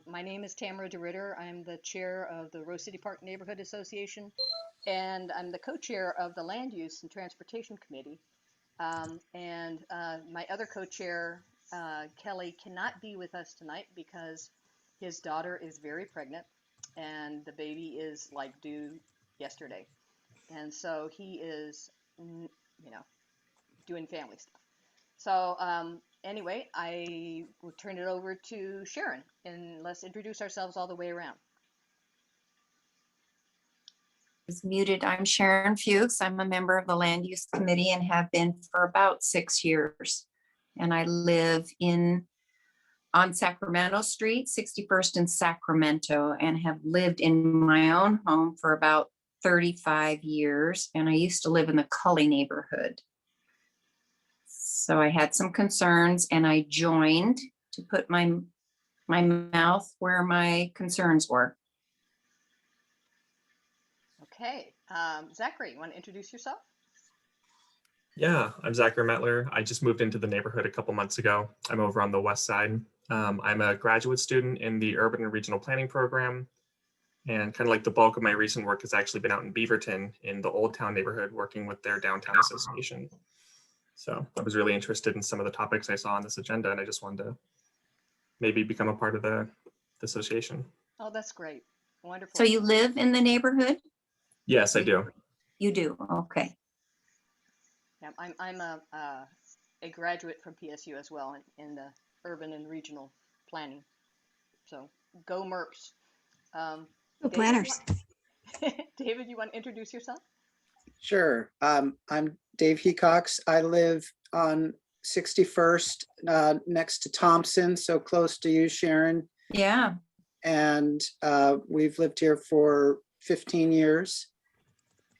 My name is Tamara DeRitter. I'm the chair of the Rose City Park Neighborhood Association, and I'm the co-chair of the Land Use and Transportation Committee. My other co-chair, Kelly, cannot be with us tonight because his daughter is very pregnant, and the baby is like due yesterday, and so he is, doing family stuff. So anyway, I will turn it over to Sharon, and let's introduce ourselves all the way around. Is muted. I'm Sharon Fuchs. I'm a member of the Land Use Committee and have been for about 6 years. And I live on Sacramento Street, 61st in Sacramento, and have lived in my own home for about 35 years. And I used to live in the Cully neighborhood. So I had some concerns and I joined to put my mouth where my concerns were. Okay, Zachary, you want to introduce yourself? Yeah, I'm Zachary Metler. I just moved into the neighborhood a couple months ago. I'm over on the west side. I'm a graduate student in the Urban and Regional Planning program. And kind of like the bulk of my recent work has actually been out in Beaverton in the Old Town neighborhood, working with their downtown association. So I was really interested in some of the topics I saw on this agenda, and I just wanted to maybe become a part of the association. Oh, that's great. Wonderful. So you live in the neighborhood? Yes, I do. You do, okay. Yeah, I'm a graduate from PSU as well in the urban and regional planning. So go MERPs. Go planners. David, you want to introduce yourself? Sure. I'm Dave Hecox. I live on 61st next to Thompson, so close to you, Sharon. Yeah. And we've lived here for 15 years.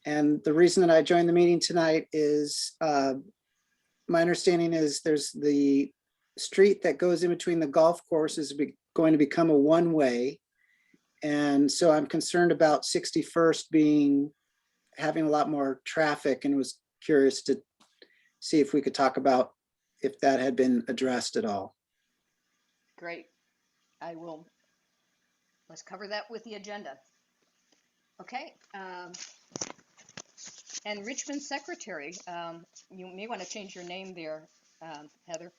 And the reason that I joined the meeting tonight is my understanding is there's the street that goes in between the golf courses going to become a one-way. And so I'm concerned about 61st having a lot more traffic, and was curious to see if we could talk about if that had been addressed at all. Great. Let's cover that with the agenda. Okay. And Richmond Secretary, you may want to change your name there, Heather.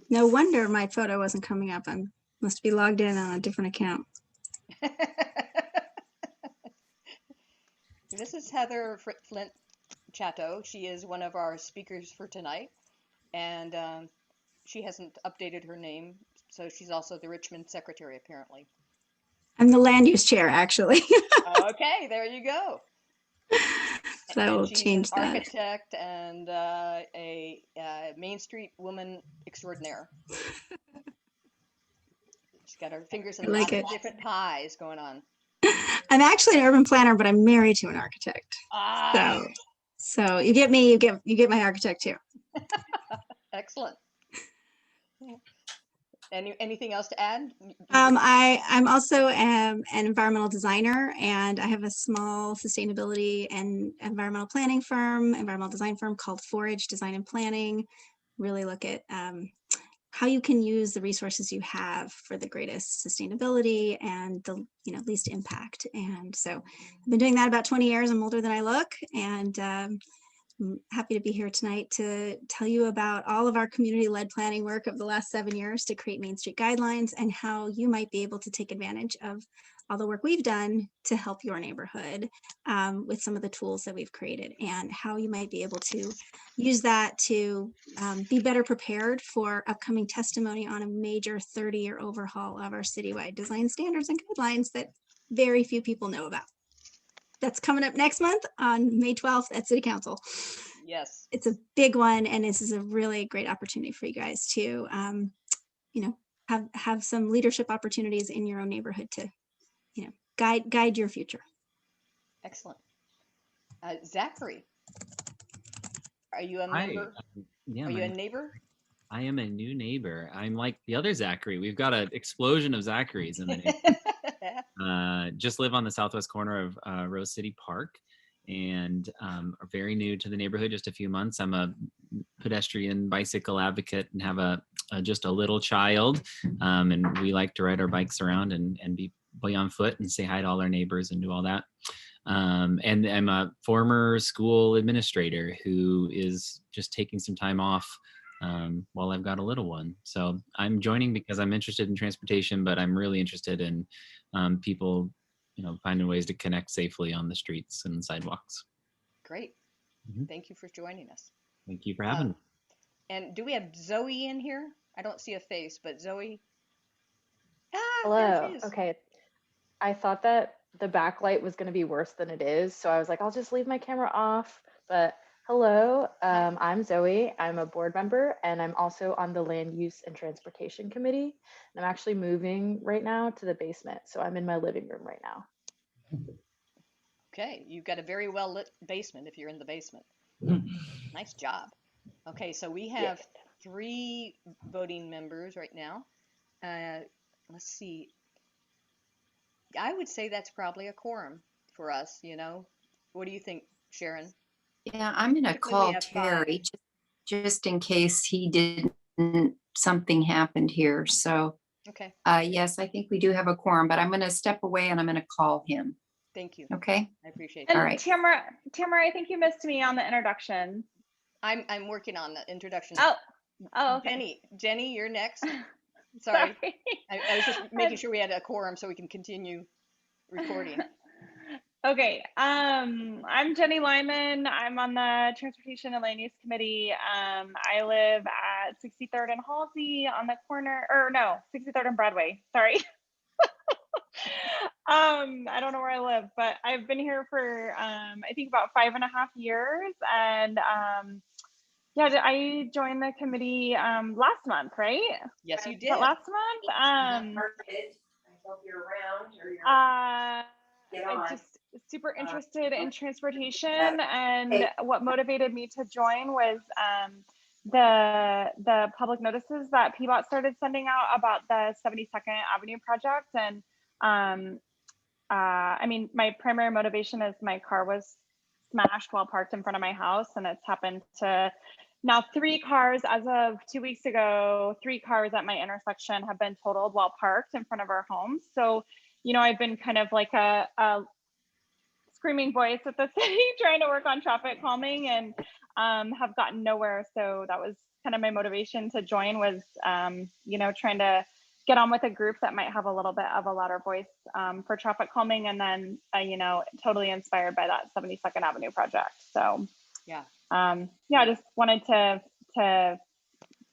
No wonder my photo wasn't coming up. I must be logged in on a different account. This is Heather Flint Chatto. She is one of our speakers for tonight, and she hasn't updated her name, so she's also the Richmond Secretary, apparently. I'm the land use chair, actually. Okay, there you go. So I will change that. Architect and a Main Street woman extraordinaire. She's got her fingers in lots of different pies going on. I'm actually an urban planner, but I'm married to an architect. So you get me, you get my architect too. Excellent. Anything else to add? I'm also an environmental designer, and I have a small sustainability and environmental planning firm, environmental design firm called Forage Design and Planning. Really look at how you can use the resources you have for the greatest sustainability and the least impact. And so I've been doing that about 20 years. I'm older than I look, and I'm happy to be here tonight to tell you about all of our community-led planning work of the last 7 years to create Main Street guidelines, and how you might be able to take advantage of all the work we've done to help your neighborhood with some of the tools that we've created, and how you might be able to use that to be better prepared for upcoming testimony on a major 30-year overhaul of our citywide design standards and guidelines that very few people know about. That's coming up next month on May 12th at City Council. Yes. It's a big one, and this is a really great opportunity for you guys to, have some leadership opportunities in your own neighborhood to, guide your future. Excellent. Zachary, are you a member? Yeah, are you a neighbor? I am a new neighbor. I'm like the other Zachary. We've got an explosion of Zacharys in the neighborhood. Just live on the southwest corner of Rose City Park, and are very new to the neighborhood, just a few months. I'm a pedestrian bicycle advocate and have a just a little child, and we like to ride our bikes around and be on foot and say hi to all our neighbors and do all that. And I'm a former school administrator who is just taking some time off while I've got a little one. So I'm joining because I'm interested in transportation, but I'm really interested in people, finding ways to connect safely on the streets and sidewalks. Great. Mhm. Thank you for joining us. Thank you for having me. And do we have Zoe in here? I don't see a face, but Zoe. There Hello. she is. Okay. I thought that the backlight was going to be worse than it is. So I was like, I'll just leave my camera off. But hello, I'm Zoe. I'm a board member and I'm also on the Land Use and Transportation Committee. And I'm actually moving right now to the basement. So I'm in my living room right now. Okay, you've got a very well lit basement if you're in the basement. Nice job. Okay, so we have 3 voting members right now. Let's see. I would say that's probably a quorum for us, What do you think, Sharon? Yeah, I'm gonna Typically we call have Terry just in case he didn't, something happened here. So, Okay, yes, I think we do have a quorum, but I'm gonna step away and I'm gonna call him. thank you. Okay? I appreciate All it. And right. Tamara, I think you missed me on the introduction. I'm working on the introduction. Oh, okay. Jenny, you're next. Sorry. Sorry. I was just making sure we had a quorum so we can continue recording. Okay. I'm Jenny Lyman. I'm on the Transportation and Land Use Committee. I live at 63rd and Halsey on the corner, or no, 63rd and Broadway. Sorry. I don't know where I live, but I've been here for I think about 5.5 years, and yeah, I joined the committee last month, right? Yes, you Was did. that last month? I hope you're around or you're I'm just super interested in transportation, and what motivated me to join was the public notices that PBOT started sending out about the 72nd Avenue project. And I mean, my primary motivation is my car was smashed while parked in front of my house, and it's happened to now 3 cars as of 2 weeks ago. 3 cars at my intersection have been totaled while parked in front of our homes. So, I've been kind of like a screaming voice at the city trying to work on traffic calming, and have gotten nowhere. So that was kind of my motivation to join, was trying to get on with a group that might have a little bit of a louder voice for traffic calming. And then totally inspired by that 72nd Avenue project. So Yeah. I just wanted to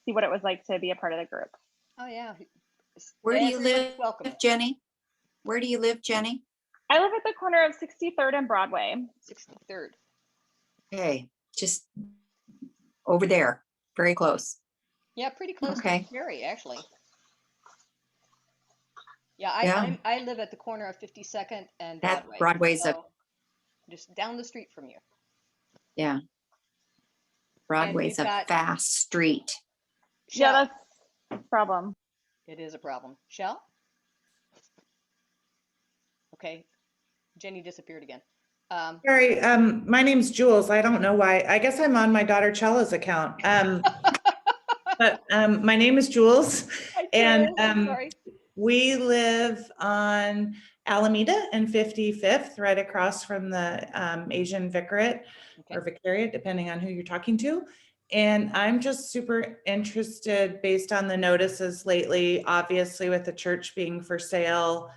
see what it was like to be a part of the group. Oh yeah. Where do you Everybody's live, welcome. Jenny? Where do you live, Jenny? I live at the corner of 63rd and Broadway. 63rd. Okay, just over there, very close. Yeah, pretty close Okay. to Terry, actually. Yeah, Yeah. I live at the corner of 52nd and That Broadway. Broadway's a, so just down the street from you. yeah. Broadway's a got- fast street. Yeah, Shell. that's a problem. It is a problem. Shell? Okay. Jenny disappeared again. Sorry, my name's Jules. I don't know why. I guess I'm on my daughter Chella's account. But my name is Jules, Hi, and Jules. I'm sorry. we live on Alameda and 55th, right across from the Asian Vicariate or Vicariate, depending on who you're talking to. And I'm just super interested, based on the notices lately, obviously with the church being for sale,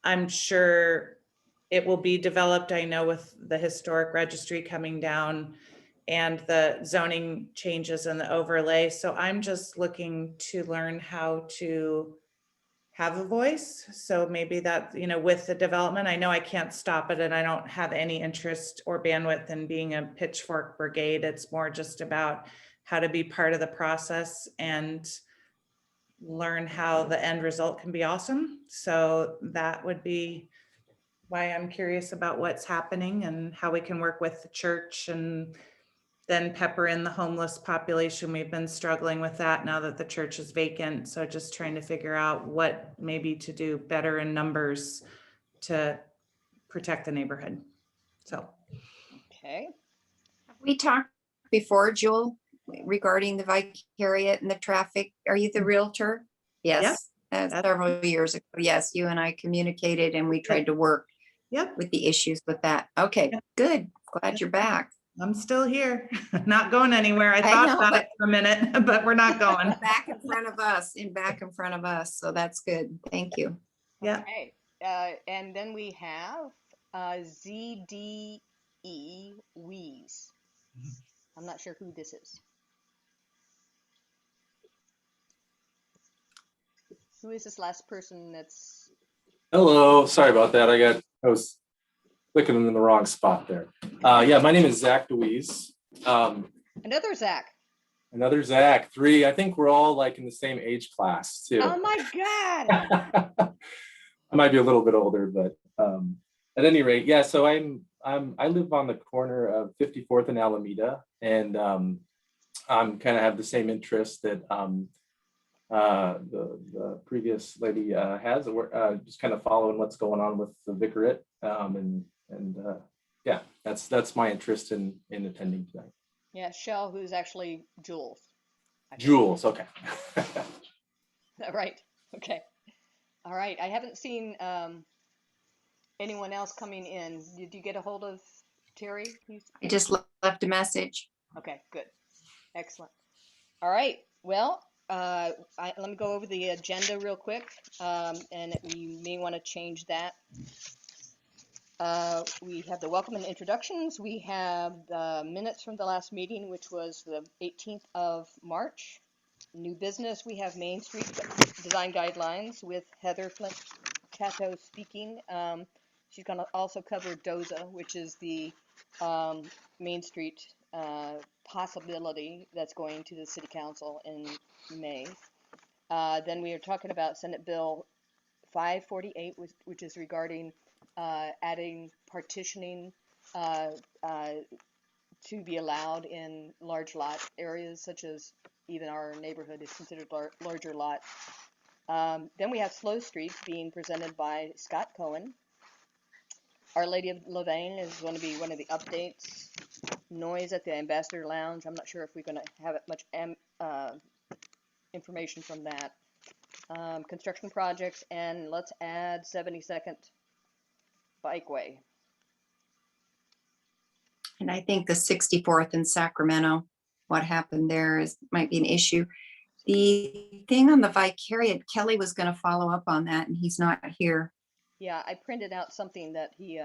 I'm sure it will be developed. I know with the historic registry coming down and the zoning changes and the overlay. So I'm just looking to learn how to have a voice. So maybe that, with the development, I know I can't stop it and I don't have any interest or bandwidth in being a pitchfork brigade. It's more just about how to be part of the process and learn how the end result can be awesome. So that would be why I'm curious about what's happening and how we can work with the church and then pepper in the homeless population. We've been struggling with that now that the church is vacant. So just trying to figure out what maybe to do better in numbers to protect the neighborhood. So. Okay. We talked before, Jewel, regarding the Vicariate and the traffic. Are you the realtor? Yes. That's- Several years ago. Yes, you and I communicated and we tried to work Yep, with the issues with that. Okay, Yep. good. Glad you're back. I'm still here, not going anywhere. I I thought know, about but- it for a minute, but we're not going. Back in front of us, So that's good. Thank you. Yeah. Okay, and then we have ZDE Wees. I'm not sure who this is. Who is this last person that's, Hello, sorry about that. I was clicking in the wrong spot there. Yeah, my name is Zach DeWeese. another Zach? Another Zach, 3. I think we're all like in the same age class too. Oh my God. I might be a little bit older, but at any rate, yeah. So I live on the corner of 54th and Alameda, and I'm kind of have the same interest that the previous lady has. We're just kind of following what's going on with the Vicariate, and yeah, that's my interest in attending tonight. Yeah, Shell, who's actually Jules. I think. Jules, okay. Right. Okay. All right. I haven't seen anyone else coming in. Did you get a hold of Terry? I just left a message. Okay, good. Excellent. All right. Well, let me go over the agenda real quick, and we may want to change that. We have the welcome and introductions. We have the minutes from the last meeting, which was the 18th of March. New business, we have Main Street design guidelines with Heather Flint Cato speaking. She's going to also cover DOZA, which is the Main Street possibility that's going to the City Council in May. Then we are talking about Senate Bill 548, which is regarding adding partitioning to be allowed in large lot areas, such as even our neighborhood is considered larger lot. Then we have Slow Streets being presented by Scott Cohen. Our Lady of Louvain is going to be one of the updates. Noise at the Ambassador Lounge. I'm not sure if we're going to have much information from that. Construction projects, and let's add 72nd Bikeway. And I think the 64th in Sacramento, what happened there might be an issue. The thing on the Vicariate, Kelly was going to follow up on that and he's not here. Yeah, I printed out something that he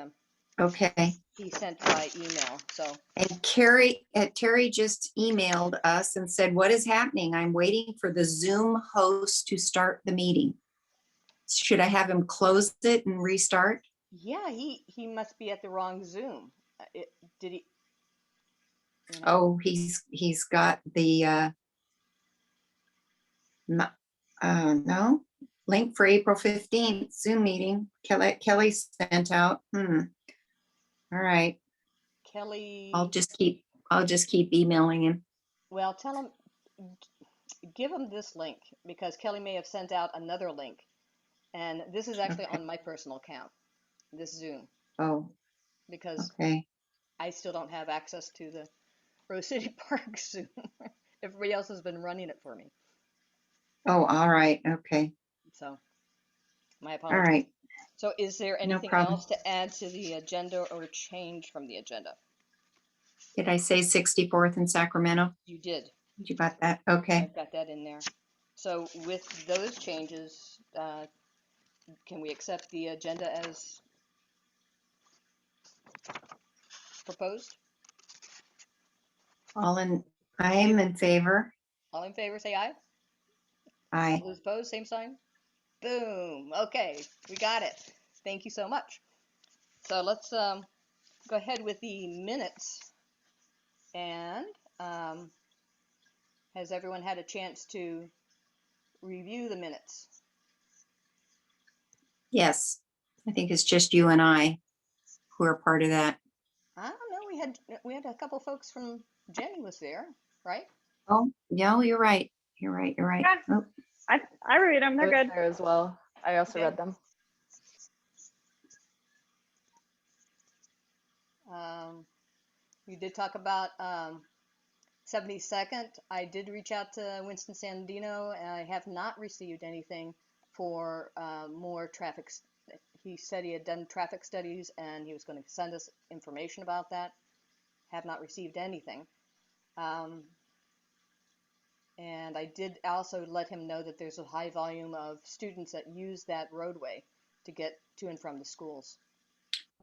sent by email. So. And Terry just emailed us and said, "What is happening? I'm waiting for the Zoom host to start the meeting. Should I have him close it and restart?" Yeah, he must be at the wrong Zoom. Did he? You know? Oh, he's got the no link for April 15th Zoom meeting. Kelly sent out. All right. Kelly. I'll just keep emailing him. Well, tell him, give him this link, because Kelly may have sent out another link, and this is actually on my personal account, this Zoom. Oh. Because okay. I still don't have access to the Rose City Park Zoom. Everybody else has been running it for me. Oh, all right. Okay. So, my apologies. All right. So, is there anything else to add to the agenda or change from the agenda? Did I say 64th in Sacramento? You did. You got that? Okay. I've got that in there. So, with those changes, can we accept the agenda as proposed? I am in favor. All in favor, say aye. Aye. All those opposed, same sign. Boom. Okay, we got it. Thank you so much. So let's go ahead with the minutes. And has everyone had a chance to review the minutes? Yes. I think it's just you and I who are part of that. I don't know. We had a couple folks from Jenny was there, right? Oh, yeah, you're right. You're right. Yeah. Oh. I read them. They're good. There as well. I also read them. We did talk about 72nd, I did reach out to Winston Sandino, and I have not received anything for more traffic. He said he had done traffic studies and he was going to send us information about that. Have not received anything. And I did also let him know that there's a high volume of students that use that roadway to get to and from the schools.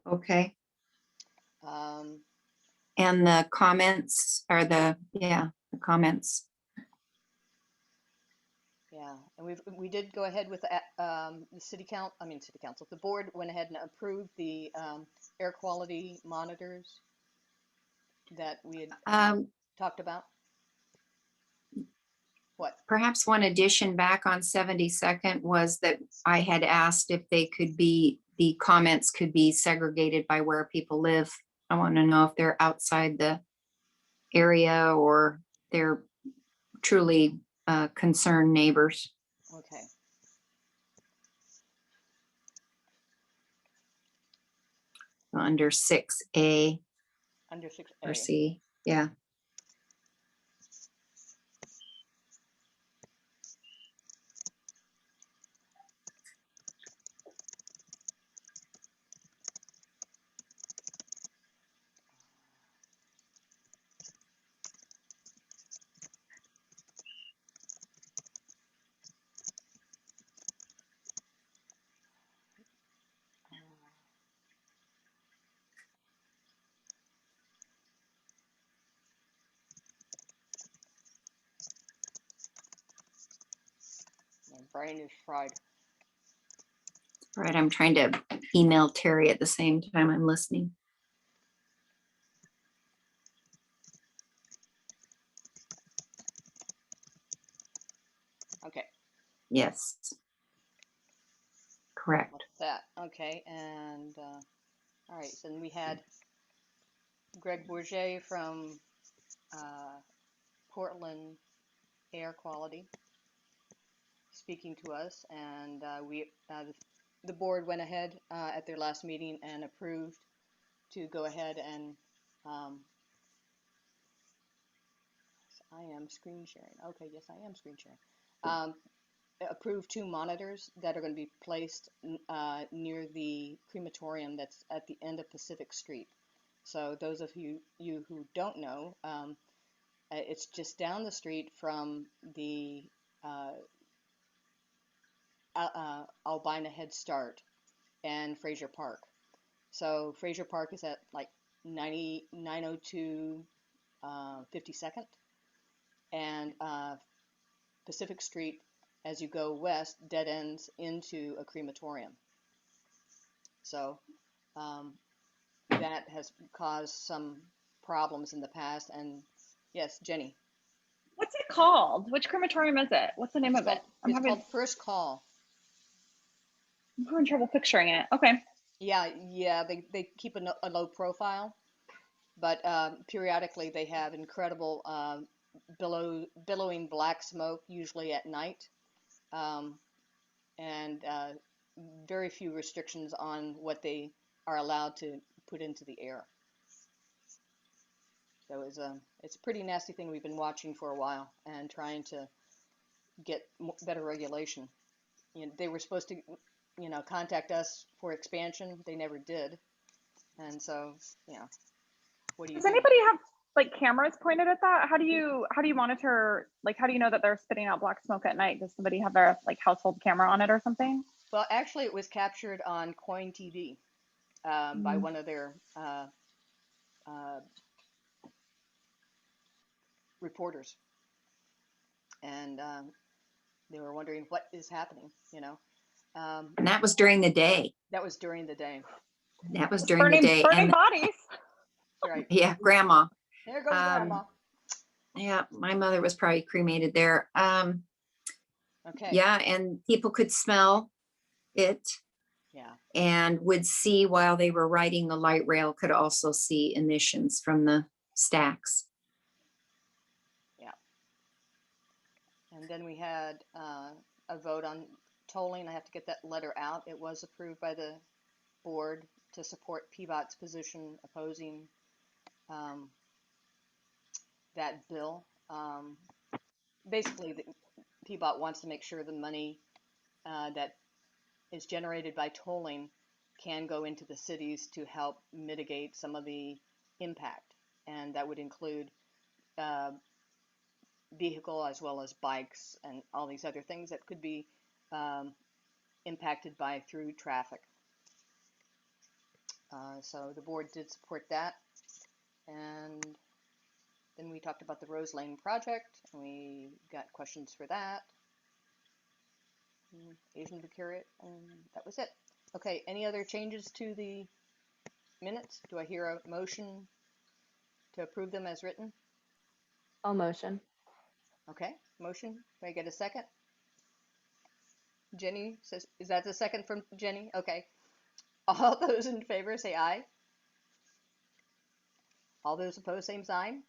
Okay. Um, And the comments are the comments. Yeah, and we did go ahead with the city council. The board went ahead and approved the air quality monitors that we had talked about. What? Perhaps one addition back on 72nd was that I had asked if the comments could be segregated by where people live. I want to know if they're outside the area or they're truly concerned neighbors. Okay. Under 6A Under 6A. or C, yeah. My brain is fried. All right, I'm trying to email Terry at the same time I'm listening. Okay. Yes. Correct. What's that? Okay, and all right, then we had Greg Bourget from Portland Air Quality speaking to us, and the board went ahead at their last meeting and approved to go ahead and I am screen sharing. Okay, yes, I am screen sharing. Approved 2 monitors that are going to be placed near the crematorium that's at the end of Pacific Street. So those of you who don't know, it's just down the street from the Albina Head Start and Fraser Park. So Fraser Park is at like 902 52nd, and Pacific Street, as you go west, dead ends into a crematorium. So that has caused some problems in the past. And yes, Jenny. What's it called? Which crematorium is it? What's the name of it? It's called First Call. I'm having trouble picturing it. Okay. Yeah, they keep a low profile, but periodically they have incredible billowing black smoke, usually at night, and very few restrictions on what they are allowed to put into the air. So it's a pretty nasty thing we've been watching for a while and trying to get better regulation. You know, they were supposed to, contact us for expansion. They never did. And so, what do you do? Does anybody have like cameras pointed at that? How do you monitor, like, how do you know that they're spitting out black smoke at night? Does somebody have their like household camera on it or something? Well, actually it was captured on Coin TV by one of their reporters. And they were wondering what is happening, And that was during the day. That was during the day. That was during the day. Burning bodies. Right. Yeah, grandma. There goes grandma. Yeah, my mother was probably cremated there. Okay. Yeah, and people could smell it. Yeah. And would see while they were riding the light rail, could also see emissions from the stacks. Yeah. And then we had a vote on tolling. I have to get that letter out. It was approved by the board to support PVOT's position opposing that bill. Basically, PBOT wants to make sure the money that is generated by tolling can go into the cities to help mitigate some of the impact. And that would include vehicle as well as bikes and all these other things that could be impacted by through traffic. So the board did support that. And then we talked about the Rose Lane project, and we got questions for that. Asian Vicariate, and that was it. Okay, any other changes to the minutes? Do I hear a motion to approve them as written? I'll motion. Okay, motion. Do I get a second? Jenny says, is that the second from Jenny? Okay. All those in favor say aye. All those opposed, same sign.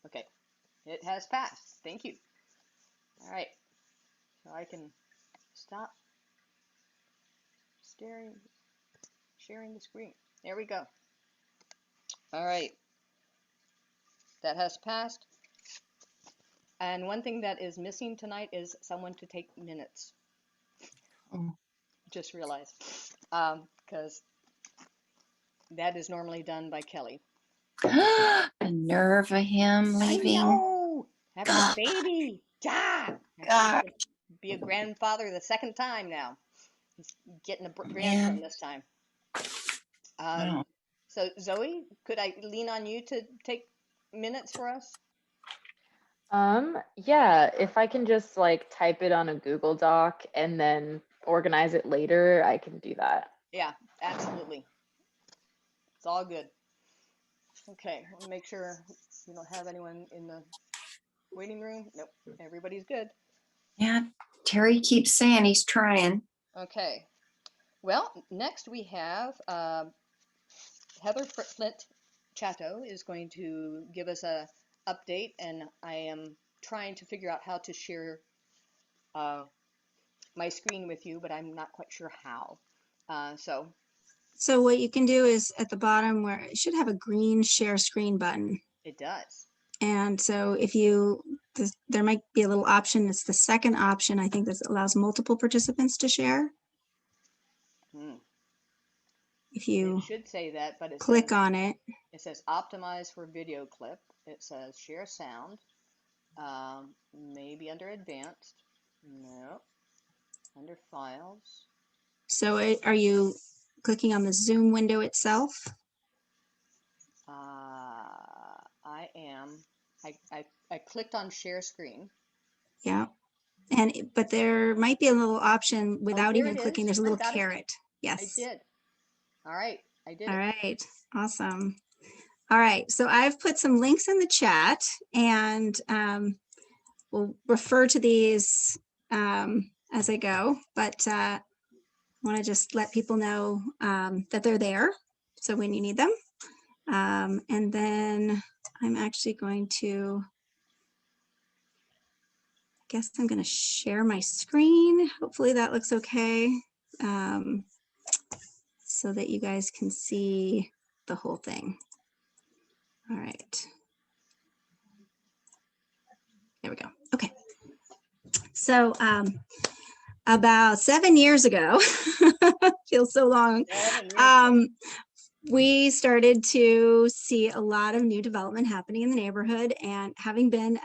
Okay, it has passed. Thank you. All right, so I can stop sharing the screen. There we go. All right, that has passed. And one thing that is missing tonight is someone to take minutes. Oh. Just realized, because that is normally done by Kelly. The nerve of him I leaving. know, having God. a baby. Yeah, God. be a grandfather the second time now. He's getting a grandson Man. this time. Wow. So Zoe, could I lean on you to take minutes for us? Yeah, if I can just like type it on a Google Doc and then organize it later, I can do that. Yeah, absolutely. It's all good. Okay, we'll make sure we don't have anyone in the waiting room. Nope, everybody's good. Yeah, Terry keeps saying he's trying. Okay. Well, next we have Heather Flint Chatto is going to give us a update, and I am trying to figure out how to share my screen with you, but I'm not quite sure how. So what you can do is at the bottom where it should have a green share screen button. It does. And so if you, there might be a little option. It's the second option. I think this allows multiple participants to share. If you it should say that, but it click says, on it. It says optimize for video clip. It says share sound. Maybe under advanced. No. Under files. So are you clicking on the Zoom window itself? I am. I clicked on share screen. Yeah. But there might be a little option without there even it clicking. is. There's a I little got it. carrot. Yes. I did. All right. I did All it. right. Awesome. All right. So I've put some links in the chat, and we'll refer to these as I go, but I want to just let people know that they're there. So when you need them. And then I'm actually going to, I guess I'm going to share my screen. Hopefully that looks okay. So that you guys can see the whole thing. All right. There we go. Okay. So about 7 years ago, feels so long, we started to see a lot of new development happening in the neighborhood. And having been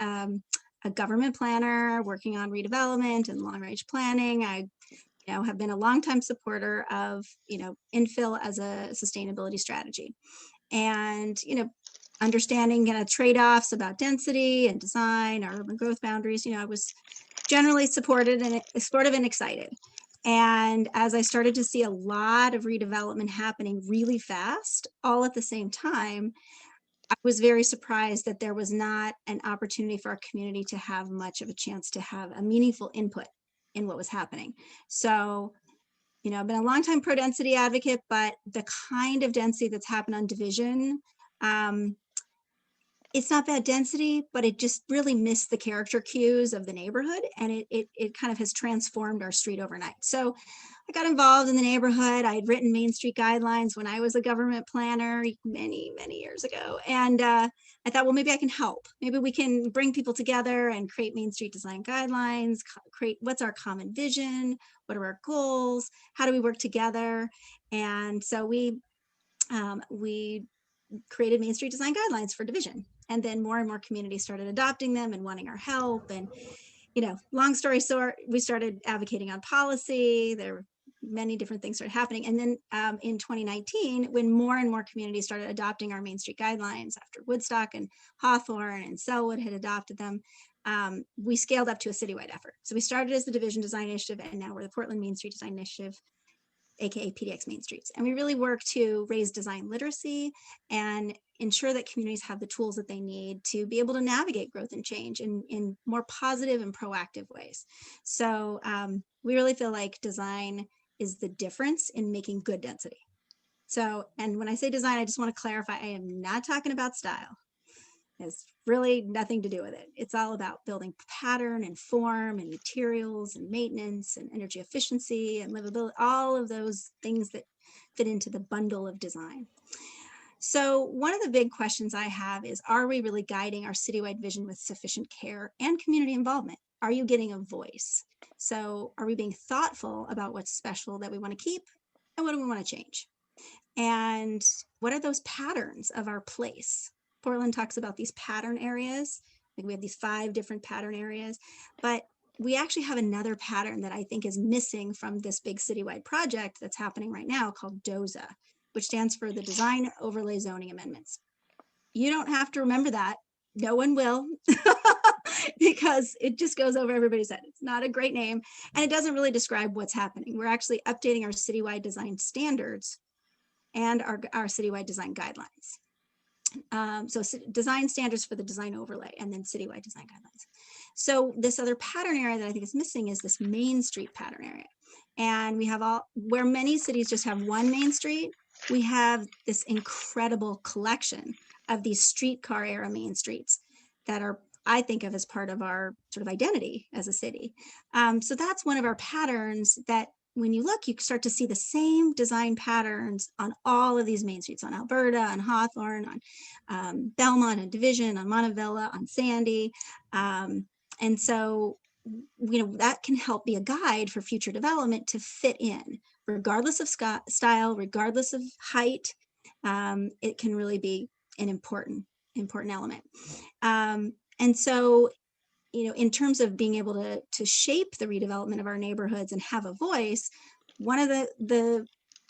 a government planner working on redevelopment and long range planning, I have been a longtime supporter of infill as a sustainability strategy. And understanding trade-offs about density and design, our urban growth boundaries, I was generally supportive and excited. And as I started to see a lot of redevelopment happening really fast, all at the same time, I was very surprised that there was not an opportunity for our community to have much of a chance to have a meaningful input in what was happening. So, I've been a longtime pro-density advocate, but the kind of density that's happened on Division it's not bad density, but it just really missed the character cues of the neighborhood, and it kind of has transformed our street overnight. So I got involved in the neighborhood. I had written Main Street guidelines when I was a government planner many years ago. And I thought, well, maybe I can help. Maybe we can bring people together and create Main Street design guidelines, create what's our common vision, what are our goals, how do we work together? And so we created Main Street design guidelines for division. And then more and more communities started adopting them and wanting our help. And, you know, long story short, we started advocating on policy. There were many different things started happening. And then in 2019, when more and more communities started adopting our Main Street guidelines after Woodstock and Hawthorne and Selwood had adopted them, we scaled up to a citywide effort. So we started as the Division Design Initiative, and now we're the Portland Main Street Design Initiative, aka PDX Main Streets. And we really work to raise design literacy and ensure that communities have the tools that they need to be able to navigate growth and change in more positive and proactive ways. So we really feel like design is the difference in making good density. So, and when I say design, I just want to clarify, I am not talking about style. It's really nothing to do with it. It's all about building pattern and form and materials and maintenance and energy efficiency and livability, all of those things that fit into the bundle of design. So one of the big questions I have is, are we really guiding our citywide vision with sufficient care and community involvement? Are you getting a voice? So are we being thoughtful about what's special that we want to keep and what do we want to change? And what are those patterns of our place? Portland talks about these pattern areas. Like we have these 5 different pattern areas, but we actually have another pattern that I think is missing from this big citywide project that's happening right now called DOZA, which stands for the Design Overlay Zoning Amendments. You don't have to remember that. No one will, because it just goes over everybody's head. It's not a great name, and it doesn't really describe what's happening. We're actually updating our citywide design standards and our citywide design guidelines. So design standards for the design overlay and then citywide design guidelines. So this other pattern area that I think is missing is this Main Street pattern area. And we have where many cities just have one Main Street, we have this incredible collection of these streetcar era Main Streets that are, I think of as part of our sort of identity as a city. So that's one of our patterns that when you look, you start to see the same design patterns on all of these Main Streets, on Alberta, on Hawthorne, on Belmont, on Division, on Montevilla, on Sandy. And so, you know, that can help be a guide for future development to fit in, regardless of style, regardless of height. It can really be an important element. And so, you know, in terms of being able to shape the redevelopment of our neighborhoods and have a voice, one of the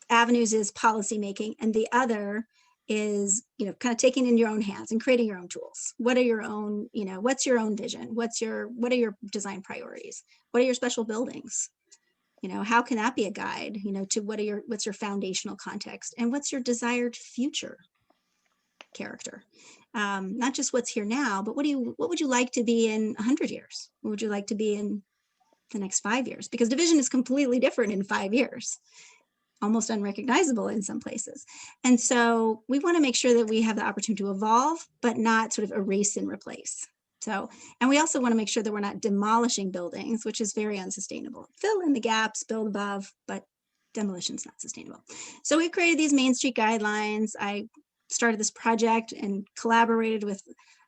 avenues is policy making, and the other is, you know, kind of taking it in your own hands and creating your own tools. What are your own, you know, what's your own vision? What are your design priorities? What are your special buildings? You know, how can that be a guide, you know, to what's your foundational context and what's your desired future character? Not just what's here now, but what would you like to be in 100 years? What would you like to be in the next 5 years? Because division is completely different in 5 years, almost unrecognizable in some places. And so we want to make sure that we have the opportunity to evolve, but not sort of erase and replace. So, and we also want to make sure that we're not demolishing buildings, which is very unsustainable. Fill in the gaps, build above, but demolition is not sustainable. So we've created these Main Street guidelines. I started this project and collaborated with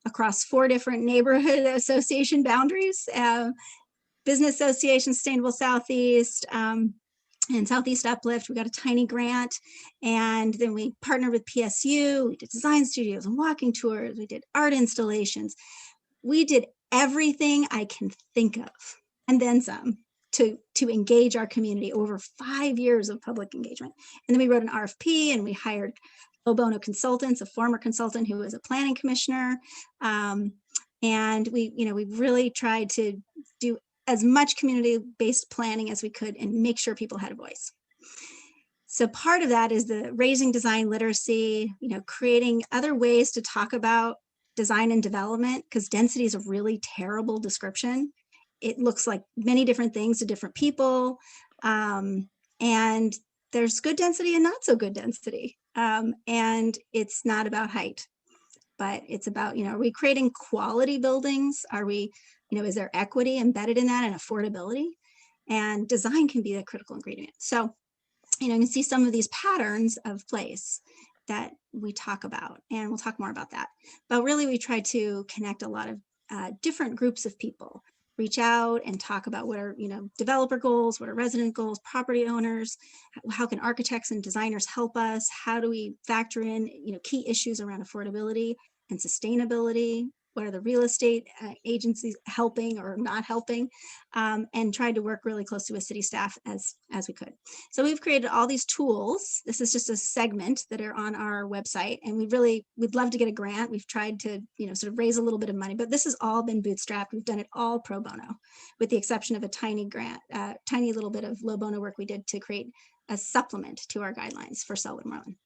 across 4 different neighborhood association boundaries, Business Association, Sustainable Southeast, and Southeast Uplift. We got a tiny grant, and then we partnered with PSU. We did design studios and walking tours. We did art installations. We did everything I can think of, and then some, to engage our community over 5 years of public engagement. And then we wrote an RFP, and we hired Pro Bono consultants, a former consultant who was a planning commissioner. And we really tried to do as much community-based planning as we could and make sure people had a voice. So part of that is the raising design literacy, you know, creating other ways to talk about design and development, because density is a really terrible description. It looks like many different things to different people. And there's good density and not so good density. And it's not about height. but it's about, are we creating quality buildings? Are we, is there equity embedded in that and affordability? And design can be the critical ingredient. So, you can see some of these patterns of place that we talk about, and we'll talk more about that. But really, we try to connect a lot of different groups of people, reach out and talk about what are, developer goals, what are resident goals, property owners, how can architects and designers help us? How do we factor in, key issues around affordability and sustainability? What are the real estate agencies helping or not helping? And tried to work really closely with city staff as we could. So we've created all these tools. This is just a segment that are on our website, and we'd love to get a grant. We've tried to, sort of raise a little bit of money, but this has all been bootstrapped. We've done it all pro bono, with the exception of a tiny grant, tiny little bit of low bono work we did to create a supplement to our guidelines for Selwood Moreland.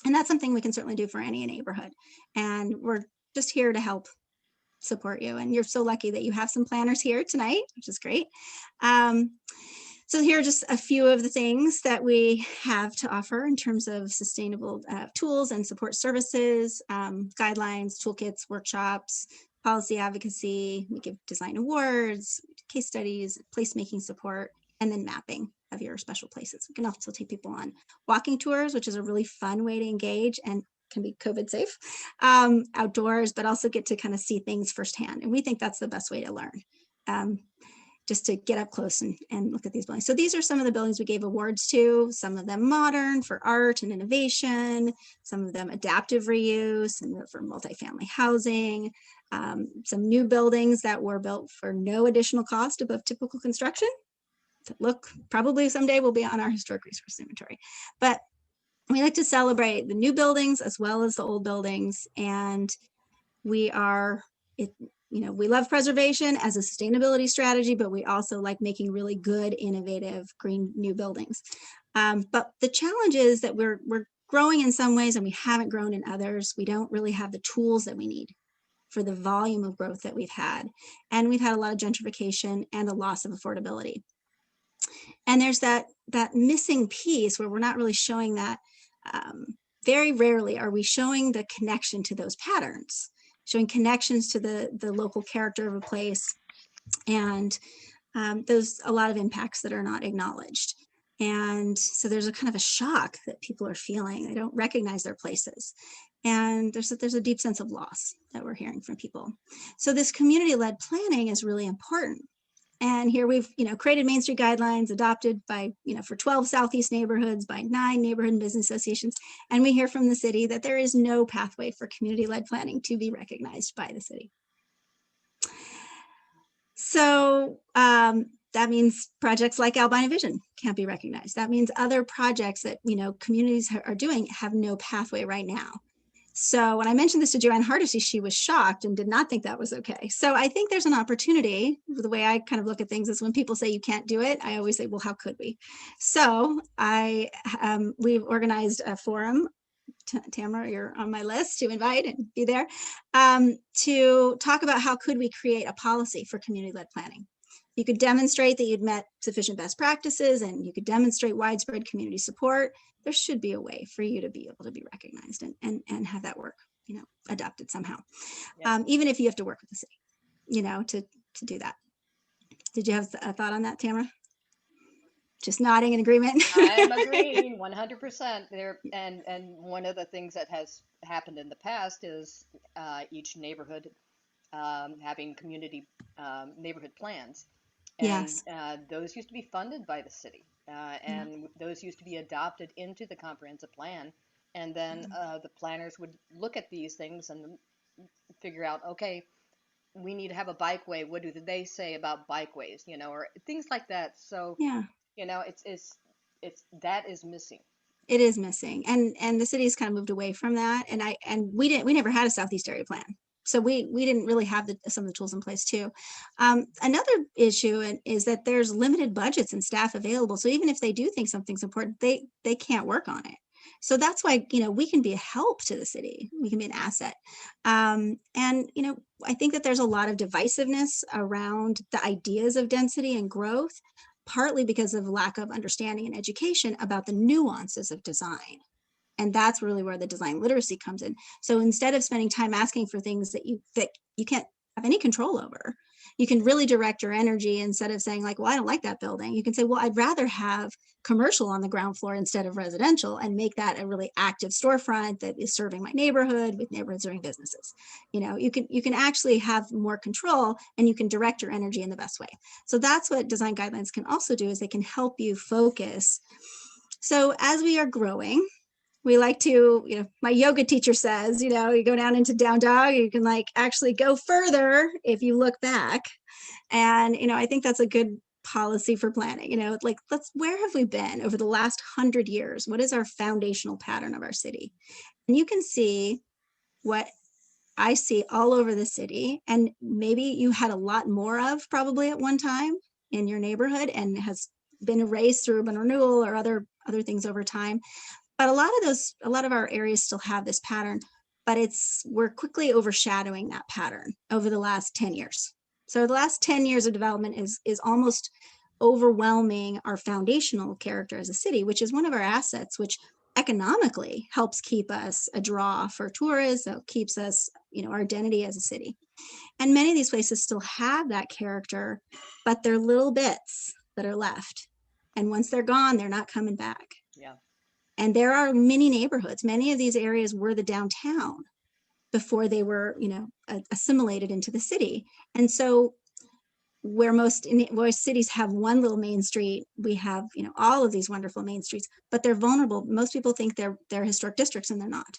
And that's something we can certainly do for any neighborhood. And we're just here to help support you. And you're so lucky that you have some planners here tonight, which is great. So here are just a few of the things that we have to offer in terms of sustainable tools and support services, guidelines, toolkits, workshops, policy advocacy. We give design awards, case studies, placemaking support, and then mapping of your special places. We can also take people on walking tours, which is a really fun way to engage and can be COVID safe, outdoors, but also get to kind of see things firsthand. And we think that's the best way to learn, just to get up close and look at these buildings. So these are some of the buildings we gave awards to, some of them modern for art and innovation, some of them adaptive reuse and for multifamily housing, some new buildings that were built for no additional cost above typical construction. Look, probably someday will be on our historic resource inventory. But we like to celebrate the new buildings as well as the old buildings. And we love preservation as a sustainability strategy, but we also like making really good, innovative, green new buildings. But the challenge is that we're growing in some ways and we haven't grown in others. We don't really have the tools that we need for the volume of growth that we've had. And we've had a lot of gentrification and a loss of affordability. And there's that missing piece where we're not really showing that. Very rarely are we showing the connection to those patterns, showing connections to the local character of a place, and there's a lot of impacts that are not acknowledged. And so there's a kind of a shock that people are feeling. They don't recognize their places. And there's a deep sense of loss that we're hearing from people. So this community-led planning is really important. And here we've, created Main Street guidelines adopted by, for 12 Southeast neighborhoods by 9 neighborhood and business associations. And we hear from the city that there is no pathway for community-led planning to be recognized by the city. So that means projects like Albina Vision can't be recognized. That means other projects that, communities are doing have no pathway right now. So when I mentioned this to Joanne Hardesty, she was shocked and did not think that was okay. So I think there's an opportunity. The way I kind of look at things is when people say you can't do it, I always say, well, how could we? So we've organized a forum. Tamara, you're on my list to invite and be there, to talk about how could we create a policy for community-led planning. You could demonstrate that you'd met sufficient best practices and you could demonstrate widespread community support. There should be a way for you to be able to be recognized and have that work, adopted somehow. Yeah. Even if you have to work with the city, to do that. Did you have a thought on that, Tamara? Just nodding in agreement. I'm agreeing 100% there. And one of the things that has happened in the past is each neighborhood having community neighborhood plans. And yes. Those used to be funded by the city, and those used to be adopted into the comprehensive plan. And then the planners would look at these things and figure out, okay, we need to have a bikeway. What do they say about bikeways, or things like that. So, yeah, it's that is missing. It is missing, and the city's kind of moved away from that. And we never had a Southeast area plan. So we didn't really have some of the tools in place too. Another issue is that there's limited budgets and staff available. So even if they do think something's important, they can't work on it. So that's why, we can be a help to the city. We can be an asset. And, I think that there's a lot of divisiveness around the ideas of density and growth, partly because of lack of understanding and education about the nuances of design. And that's really where the design literacy comes in. So instead of spending time asking for things that you can't have any control over, you can really direct your energy instead of saying like, well, I don't like that building. You can say, well, I'd rather have commercial on the ground floor instead of residential, and make that a really active storefront that is serving my neighborhood with neighborhood serving businesses. You know, you can actually have more control, and you can direct your energy in the best way. So that's what design guidelines can also do, is they can help you focus. So as we are growing, we like to, you know, my yoga teacher says, you know, you go down into down dog, you can like actually go further if you look back. And, you know, I think that's a good policy for planning, you know, like where have we been over the last 100 years? What is our foundational pattern of our city? And you can see what I see all over the city, and maybe you had a lot more of probably at one time in your neighborhood and has been erased through urban renewal or other things over time. But a lot of our areas still have this pattern, but we're quickly overshadowing that pattern over the last 10 years. So the last 10 years of development is almost overwhelming our foundational character as a city, which is one of our assets, which economically helps keep us a draw for tourists, so keeps us, you know, our identity as a city. And many of these places still have that character, but they're little bits that are left. And once they're gone, they're not coming back. Yeah. And there are many neighborhoods. Many of these areas were the downtown before they were, you know, assimilated into the city. And so where most cities have one little main street, we have, you know, all of these wonderful main streets, but they're vulnerable. Most people think they're historic districts, and they're not.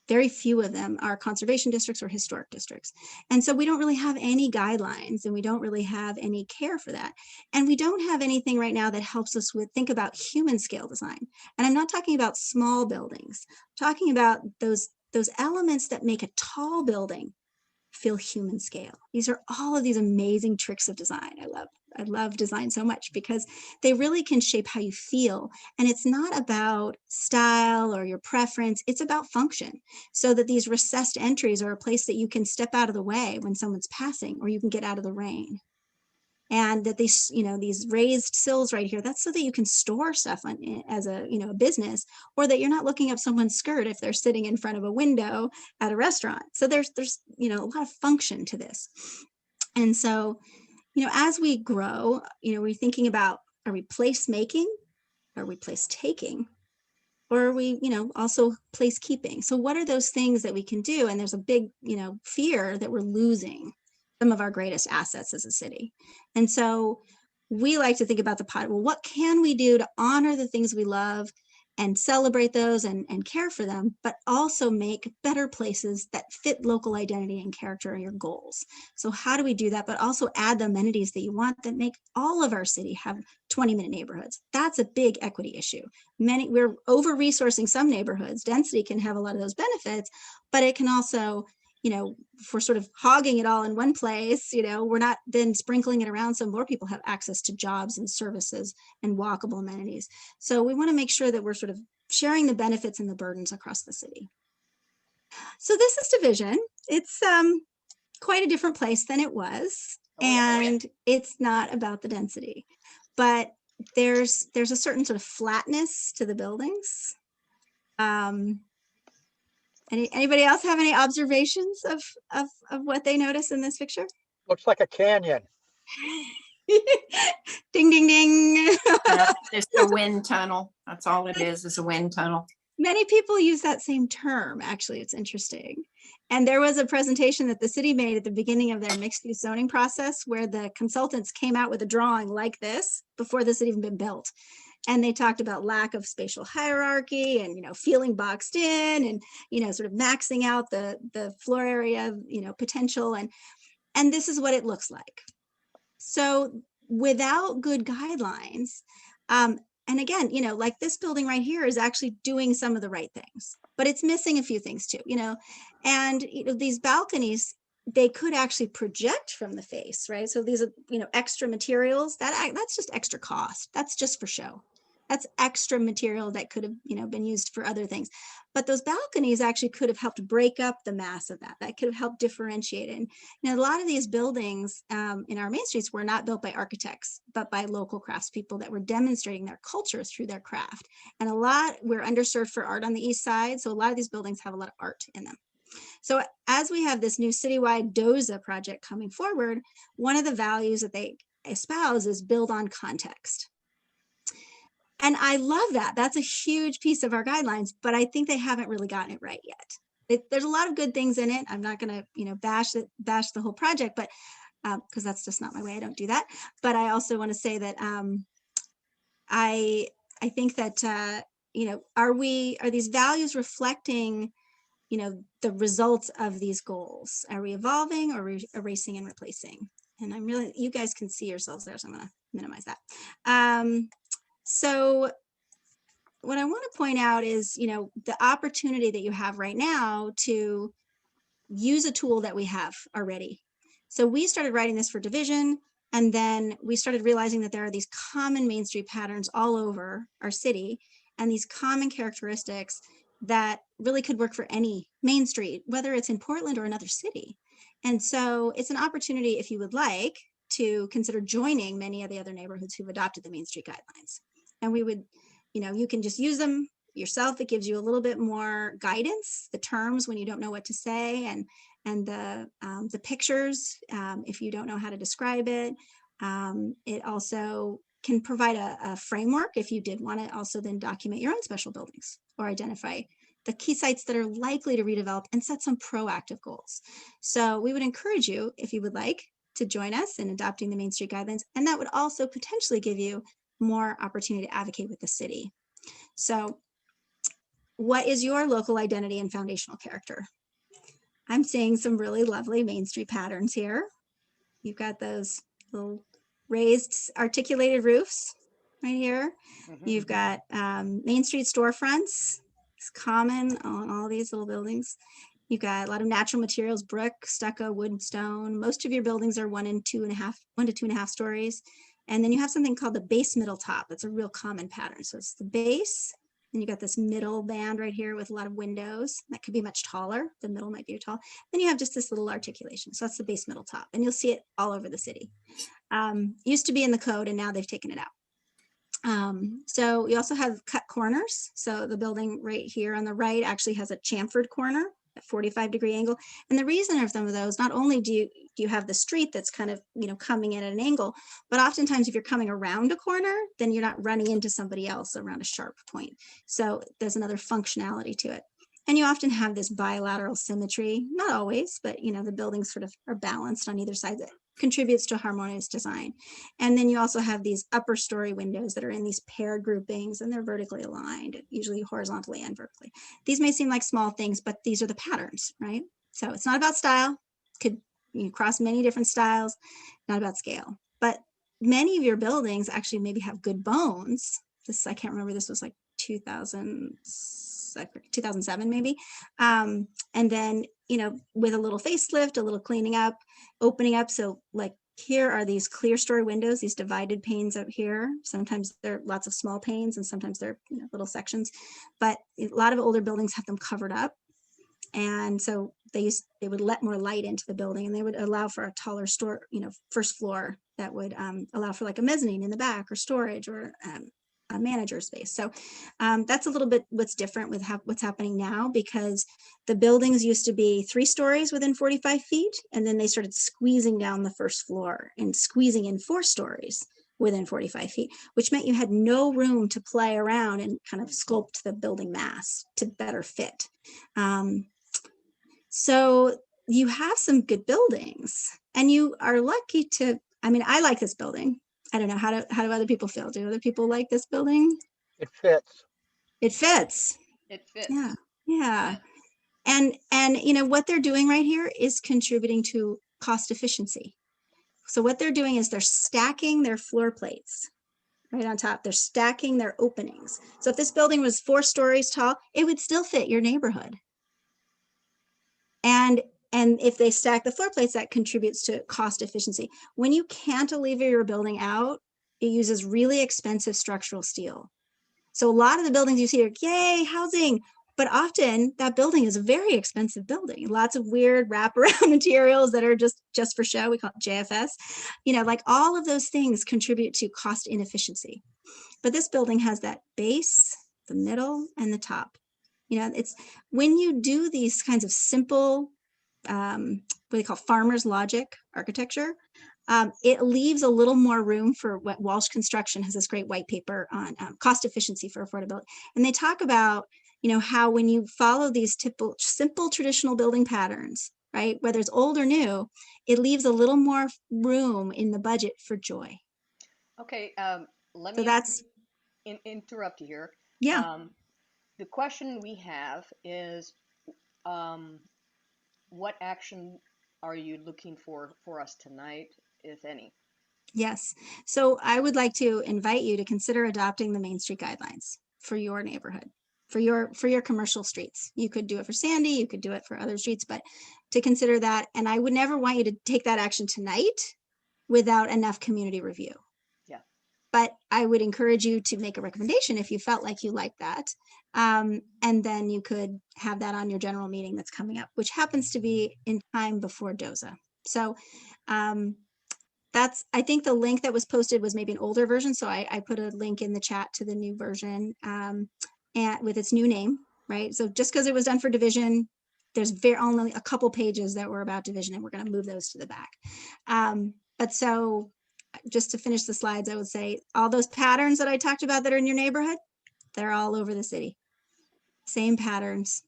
Very few of them are conservation districts or historic districts. And so we don't really have any guidelines, and we don't really have any care for that. And we don't have anything right now that helps us think about human scale design. And I'm not talking about small buildings. I'm talking about those elements that make a tall building feel human scale. These are all of these amazing tricks of design. I love design so much because they really can shape how you feel. And it's not about style or your preference, it's about function. So that these recessed entries are a place that you can step out of the way when someone's passing, or you can get out of the rain. And that these, you know, these raised sills right here, that's so that you can store stuff as a, you know, a business, or that you're not looking up someone's skirt if they're sitting in front of a window at a restaurant. So there's, you know, a lot of function to this. And so, you know, as we grow, you know, we're thinking about, are we place making? Are we place taking? Or are we, you know, also place keeping? So what are those things that we can do? And there's a big, you know, fear that we're losing some of our greatest assets as a city. And so we like to think about well, what can we do to honor the things we love and celebrate those and care for them, but also make better places that fit local identity and character and your goals. So how do we do that, but also add the amenities that you want that make all of our city have 20-minute neighborhoods? That's a big equity issue. We're over-resourcing some neighborhoods. Density can have a lot of those benefits, but it can also, you know, if we're sort of hogging it all in one place, you know, we're not then sprinkling it around so more people have access to jobs and services and walkable amenities. So we want to make sure that we're sort of sharing the benefits and the burdens across the city. So this is Division. It's quite a different place than it was. And it's not about the density, but there's a certain sort of flatness to the buildings. Anybody else have any observations of what they notice in this picture? Looks like a canyon. Ding, ding, ding. It's a wind tunnel. That's all it is a wind tunnel. Many people use that same term. Actually, it's interesting. And there was a presentation that the city made at the beginning of their mixed use zoning process where the consultants came out with a drawing like this before this had even been built. And they talked about lack of spatial hierarchy and, you know, feeling boxed in and, you know, sort of maxing out the floor area, you know, potential. And this is what it looks like. So without good guidelines, and again, you know, like this building right here is actually doing some of the right things, but it's missing a few things too, you know, and, you know, these balconies, they could actually project from the face, right? So these are, you know, extra materials that's just extra cost. That's just for show. That's extra material that could have, been used for other things. But those balconies actually could have helped break up the mass of that. That could have helped differentiate it. And a lot of these buildings in our main streets were not built by architects, but by local craftspeople that were demonstrating their culture through their craft. And we're underserved for art on the east side. So a lot of these buildings have a lot of art in them. So as we have this new citywide DOZA project coming forward, one of the values that they espouse is build on context. And I love that. That's a huge piece of our guidelines, but I think they haven't really gotten it right yet. There's a lot of good things in it. I'm not going to, bash the whole project, but because that's just not my way. I don't do that. But I also want to say that I think that are these values reflecting the results of these goals? Are we evolving or erasing and replacing? And you guys can see yourselves there, so I'm going to minimize that. So what I want to point out is, the opportunity that you have right now to use a tool that we have already. So we started writing this for division, and then we started realizing that there are these common Main Street patterns all over our city, and these common characteristics that really could work for any Main Street, whether it's in Portland or another city. And so it's an opportunity, if you would like, to consider joining many of the other neighborhoods who've adopted the Main Street guidelines. And we would, you can just use them yourself. It gives you a little bit more guidance, the terms when you don't know what to say, and the pictures if you don't know how to describe it. It also can provide a framework if you did want to also then document your own special buildings or identify the key sites that are likely to redevelop and set some proactive goals. So we would encourage you, if you would like, to join us in adopting the Main Street guidelines, and that would also potentially give you more opportunity to advocate with the city. So what is your local identity and foundational character? I'm seeing some really lovely Main Street patterns here. You've got those little raised articulated roofs right here. You've got Main Street storefronts. It's common on all these little buildings. You've got a lot of natural materials, brick, stucco, wood, and stone. Most of your buildings are 1 to 2.5 stories. And then you have something called the base middle top. That's a real common pattern. So it's the base, and you got this middle band right here with a lot of windows. That could be much taller. The middle might be tall. Then you have just this little articulation. So that's the base middle top, and you'll see it all over the city. Used to be in the code, and now they've taken it out. So you also have cut corners. So the building right here on the right actually has a chamfered corner, a 45-degree angle. And the reason of some of those, not only do you have the street that's kind of, coming in at an angle, but oftentimes if you're coming around a corner, then you're not running into somebody else around a sharp point. So there's another functionality to it. And you often have this bilateral symmetry, not always, but the buildings sort of are balanced on either side. That contributes to harmonious design. And then you also have these upper story windows that are in these paired groupings, and they're vertically aligned, usually horizontally and vertically. These may seem like small things, but these are the patterns, right? So it's not about style. Could you cross many different styles, not about scale. But many of your buildings actually maybe have good bones. This, I can't remember, this was like 2007 maybe. And then, with a little facelift, a little cleaning up, opening up. So like here are these clear story windows, these divided panes up here. Sometimes there are lots of small panes, and sometimes they're little sections, but a lot of older buildings have them covered up. And so they would let more light into the building, and they would allow for a taller first floor that would allow for like a mezzanine in the back, or storage, or a manager space. So that's a little bit what's different with what's happening now, because the buildings used to be 3 stories within 45 feet, and then they started squeezing down the first floor and squeezing in 4 stories within 45 feet, which meant you had no room to play around and kind of sculpt the building mass to better fit. So you have some good buildings, and you are lucky to, I like this building. I don't know, how do other people feel? Do other people like this building? It fits. It fits. Yeah. And what they're doing right here is contributing to cost efficiency. So what they're doing is they're stacking their floor plates right on top. They're stacking their openings. So if this building was 4 stories tall, it would still fit your neighborhood. And if they stack the floor plates, that contributes to cost efficiency. When you cantilever your building out, it uses really expensive structural steel. So a lot of the buildings you see are, yay, housing. But often that building is a very expensive building. Lots of weird wraparound materials that are just for show. We call it JFS. Like all of those things contribute to cost inefficiency. But this building has that base, the middle, and the top. It's when you do these kinds of simple, what they call farmer's logic architecture, it leaves a little more room for what Walsh Construction has this great white paper on cost efficiency for affordability. And they talk about, how when you follow these simple traditional building patterns, right, whether it's old or new, it leaves a little more room in the budget for joy. Okay, let So me that's, interrupt you here. yeah. The question we have is, what action are you looking for us tonight, if any? Yes. So I would like to invite you to consider adopting the Main Street guidelines for your neighborhood, for your commercial streets. You could do it for Sandy, you could do it for other streets, but to consider that. And I would never want you to take that action tonight without enough community review. Yeah. But I would encourage you to make a recommendation if you felt like you liked that. And then you could have that on your general meeting that's coming up, which happens to be in time before DOZA. So I think the link that was posted was maybe an older version. So I put a link in the chat to the new version and with its new name, right? So just because it was done for division, there's only a couple pages that were about division, and we're going to move those to the back. But so just to finish the slides, I would say all those patterns that I talked about that are in your neighborhood, they're all over the city. Same patterns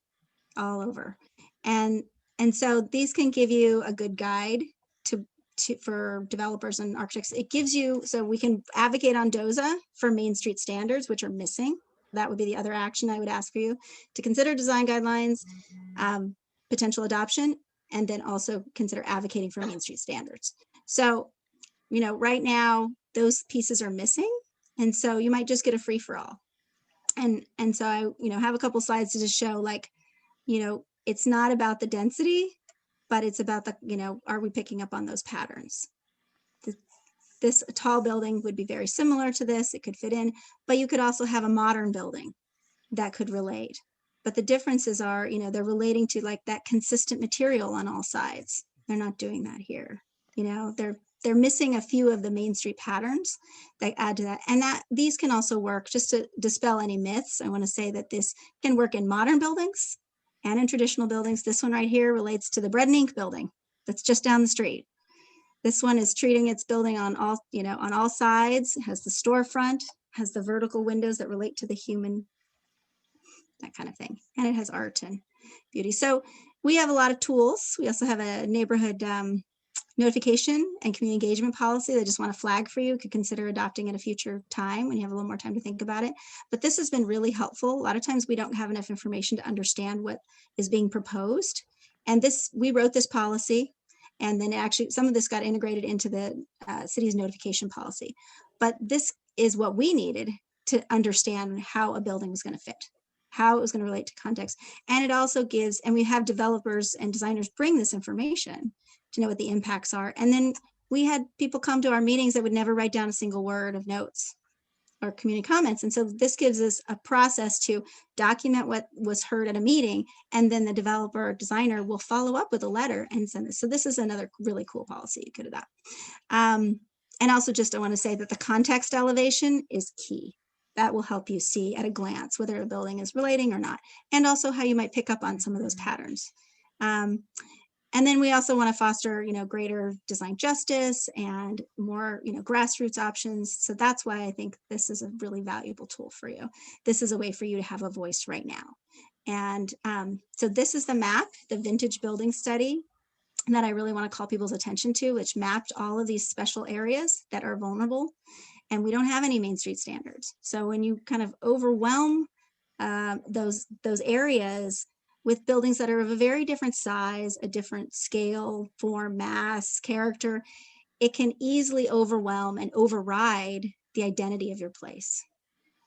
all over. And so these can give you a good guide for developers and architects. It gives you, so we can advocate on DOZA for Main Street standards, which are missing. That would be the other action I would ask for you to consider design guidelines, potential adoption, and then also consider advocating for Main Street standards. So, right now those pieces are missing. And so you might just get a free for all. And so I, have a couple slides to just show it's not about the density, but it's about the, are we picking up on those patterns? This tall building would be very similar to this. It could fit in, but you could also have a modern building that could relate. But the differences are, they're relating to like that consistent material on all sides. They're not doing that here. They're missing a few of the Main Street patterns that add to that. And that these can also work, just to dispel any myths. I want to say that this can work in modern buildings and in traditional buildings. This one right here relates to the Bread and Ink building that's just down the street. This one is treating its building on all, on all sides. It has the storefront, has the vertical windows that relate to the human, that kind of thing. And it has art and beauty. So we have a lot of tools. We also have a neighborhood notification and community engagement policy that I just want to flag for you. You could consider adopting at a future time when you have a little more time to think about it. But this has been really helpful. A lot of times we don't have enough information to understand what is being proposed. And we wrote this policy, and then actually some of this got integrated into the city's notification policy. But this is what we needed to understand how a building was going to fit, how it was going to relate to context. And it also gives, and we have developers and designers bring this information to know what the impacts are. And then we had people come to our meetings that would never write down a single word of notes or community comments. And so this gives us a process to document what was heard at a meeting, and then the developer or designer will follow up with a letter and send this. So this is another really cool policy you could adopt. And also just I want to say that the context elevation is key. That will help you see at a glance whether a building is relating or not, and also how you might pick up on some of those patterns. And then we also want to foster, greater design justice and more, grassroots options. So that's why I think this is a really valuable tool for you. This is a way for you to have a voice right now. And so this is the map, the vintage building study that I really want to call people's attention to, which mapped all of these special areas that are vulnerable. And we don't have any Main Street standards. So when you kind of overwhelm those areas with buildings that are of a very different size, a different scale, form, mass, character, it can easily overwhelm and override the identity of your place.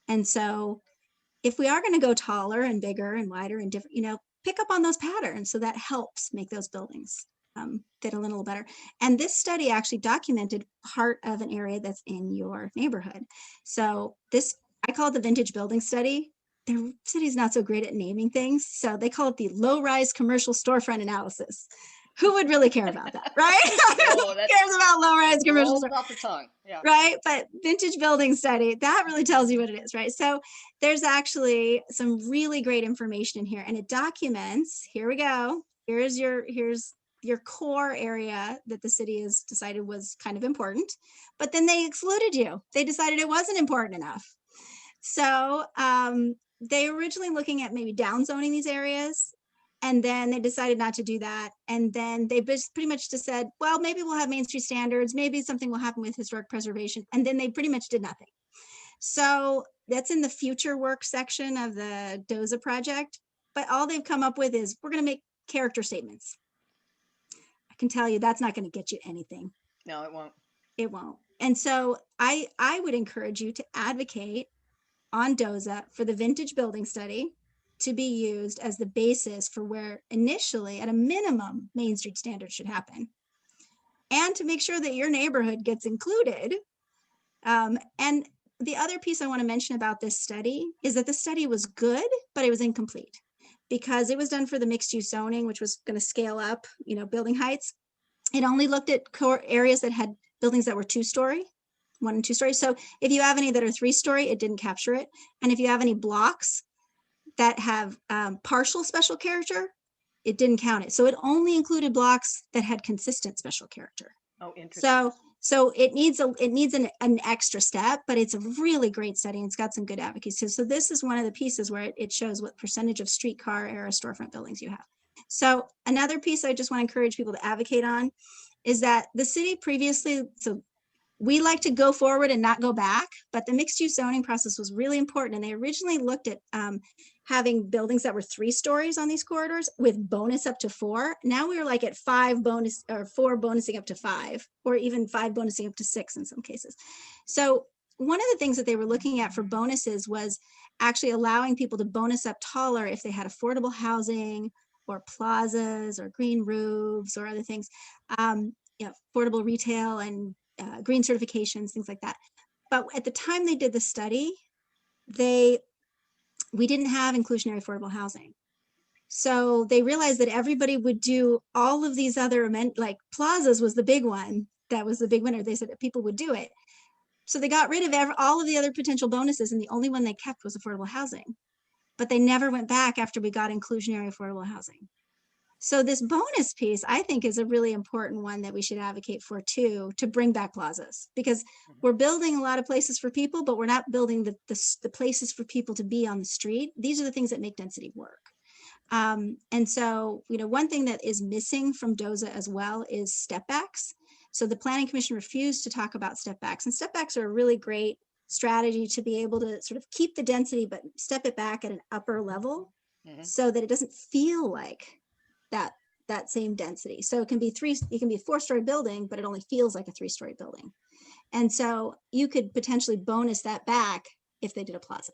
And so if we are going to go taller and bigger and wider and different, pick up on those patterns. So that helps make those buildings fit a little better. And this study actually documented part of an area that's in your neighborhood. So this I call it the vintage building study. Their city's not so great at naming things, so they call it the low-rise commercial storefront analysis. Who would really care about that, right? Oh, Who that cares about low-rise commercial rolls store, off the tongue. Yeah. right? But vintage building study, that really tells you what it is, right? So there's actually some really great information in here, and it documents, here we go, here's your core area that the city has decided was kind of important, but then they excluded you. They decided it wasn't important enough. So they were originally looking at maybe downzoning these areas, and then they decided not to do that. And then they pretty much just said, well, maybe we'll have Main Street standards, maybe something will happen with historic preservation. And then they pretty much did nothing. So that's in the future work section of the DOZA project. But all they've come up with is we're going to make character statements. I can tell you that's not going to get you anything. No, it won't. It won't. And so I would encourage you to advocate on DOZA for the vintage building study to be used as the basis for where initially, at a minimum, Main Street standards should happen. And to make sure that your neighborhood gets included. And the other piece I want to mention about this study is that the study was good, but it was incomplete because it was done for the mixed use zoning, which was going to scale up, building heights. It only looked at core areas that had buildings that were 2-story, 1 and 2 stories. So if you have any that are 3-story, it didn't capture it. And if you have any blocks that have partial special character, it didn't count it. So it only included blocks that had consistent special character. Oh, interesting. So it needs an extra step, but it's a really great study and it's got some good advocacy. So this is one of the pieces where it shows what percentage of streetcar era storefront buildings you have. So another piece I just want to encourage people to advocate on is that the city previously, so we like to go forward and not go back, but the mixed use zoning process was really important. And they originally looked at having buildings that were 3 stories on these corridors with bonus up to 4. Now we're like at 5 bonus or 4 bonusing up to 5, or even 5 bonusing up to 6 in some cases. So one of the things that they were looking at for bonuses was actually allowing people to bonus up taller if they had affordable housing or plazas or green roofs or other things, affordable retail and green certifications, things like that. But at the time they did the study, we didn't have inclusionary affordable housing. So they realized that everybody would do all of these other like plazas was the big one. That was the big winner. They said that people would do it. So they got rid of all of the other potential bonuses, and the only one they kept was affordable housing. But they never went back after we got inclusionary affordable housing. So this bonus piece, I think, is a really important one that we should advocate for too, to bring back plazas, because we're building a lot of places for people, but we're not building the places for people to be on the street. These are the things that make density work. And so, one thing that is missing from DOZA as well is step backs. So the Planning Commission refused to talk about step backs, and step backs are a really great strategy to be able to sort of keep the density, but step it back at an upper level so that it doesn't feel like that same density. So it can be a 4-story building, but it only feels like a 3-story building. And so you could potentially bonus that back if they did a plaza.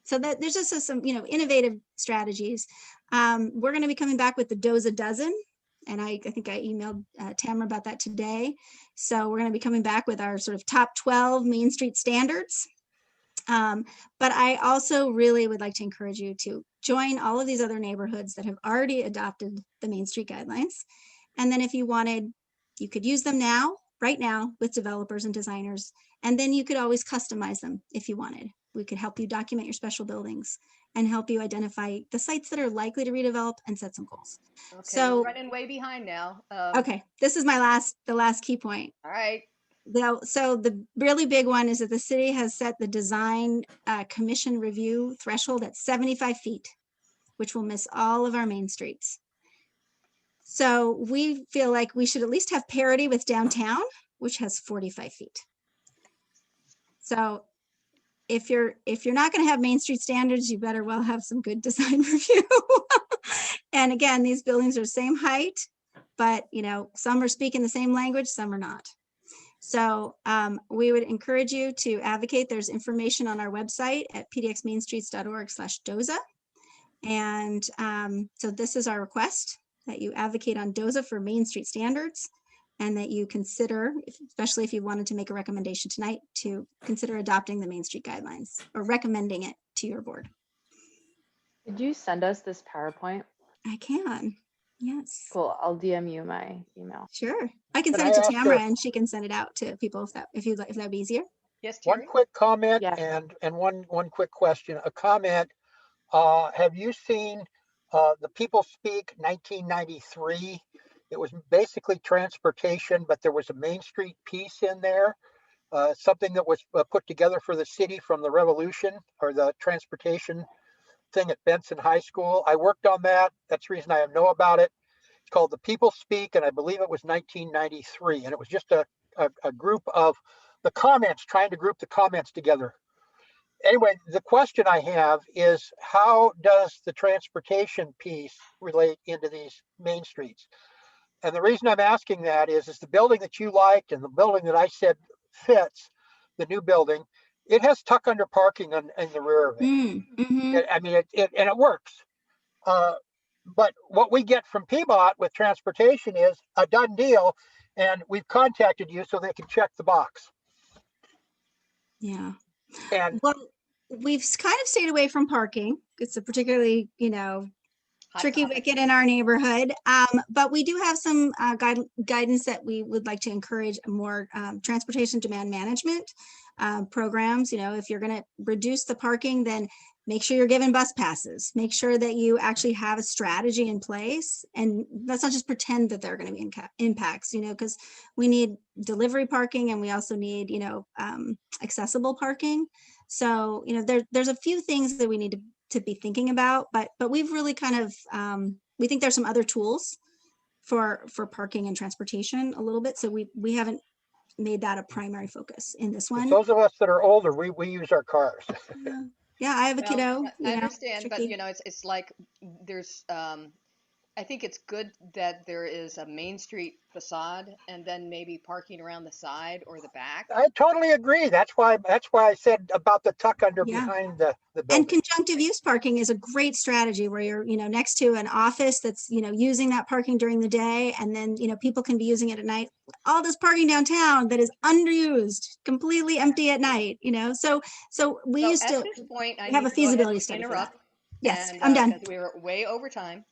So that there's just some, innovative strategies. We're going to be coming back with the DOZA dozen. And I think I emailed Tamara about that today. So we're going to be coming back with our sort of top 12 Main Street standards. But I also really would like to encourage you to join all of these other neighborhoods that have already adopted the Main Street guidelines. And then if you wanted, you could use them right now with developers and designers. And then you could always customize them if you wanted. We could help you document your special buildings and help you identify the sites that are likely to redevelop and set some goals. Okay, so we're running way behind now. Okay, this is the last key point. All right. So the really big one is that the city has set the design commission review threshold at 75 feet, which will miss all of our main streets. So we feel like we should at least have parity with downtown, which has 45 feet. So if you're not going to have Main Street standards, you better well have some good design review. And again, these buildings are same height, but some are speaking the same language, some are not. So we would encourage you to advocate. There's information on our website at pdxmainstreets.org/DOZA. And so this is our request, that you advocate on DOZA for Main Street standards. and that you consider, especially if you wanted to make a recommendation tonight, to consider adopting the Main Street guidelines or recommending it to your board. Did you send us this PowerPoint? I can, yes. Cool. I'll DM you my email. Sure. I can Can send I it to ask Tamara a- and she can send it out to people if you'd like, if that'd be easier. Yes, One Terry? quick comment Yeah. and one quick question. A comment. Have you seen the People Speak 1993? It was basically transportation, but there was a Main Street piece in there, something that was put together for the city from the revolution or the transportation thing at Benson High School. I worked on that. That's the reason I know about it. It's called The People Speak, and I believe it was 1993. And it was just a group of the comments, trying to group the comments together. Anyway, the question I have is, how does the transportation piece relate into these main streets? And the reason I'm asking that is the building that you liked and the building that I said fits, the new building, it has tuck under parking in the rear of it. Mhm. I mean, and it works. But what we get from PBOT with transportation is a done deal, and we've contacted you so they can check the box. Yeah. And Well, we've kind of stayed away from parking. It's a particularly, Hot tricky topic. wicket in our neighborhood. But we do have some guidance that we would like to encourage more transportation demand management programs. If you're going to reduce the parking, then make sure you're giving bus passes. Make sure that you actually have a strategy in place. And let's not just pretend that there are going to be impacts, because we need delivery parking and we also need, accessible parking. So, there's a few things that we need to be thinking about, but we've really kind of, we think there's some other tools for parking and transportation a little bit. So we haven't made that a primary focus in this one. those of us that are older, we use our cars. Yeah, I have a Well, kiddo. I understand, but tricky. it's like there's I think it's good that there is a Main Street facade and then maybe parking around the side or the back. I totally agree. That's why I said about the tuck under Yeah. behind the And building. conjunctive use parking is a great strategy where you're, next to an office that's, using that parking during the day, and then, people can be using it at night. All this parking downtown that is underused, completely empty at night, so we So used at to this point, I have need a to go ahead feasibility and study for that. interrupt. Yes, And I'm done. because we were way over time.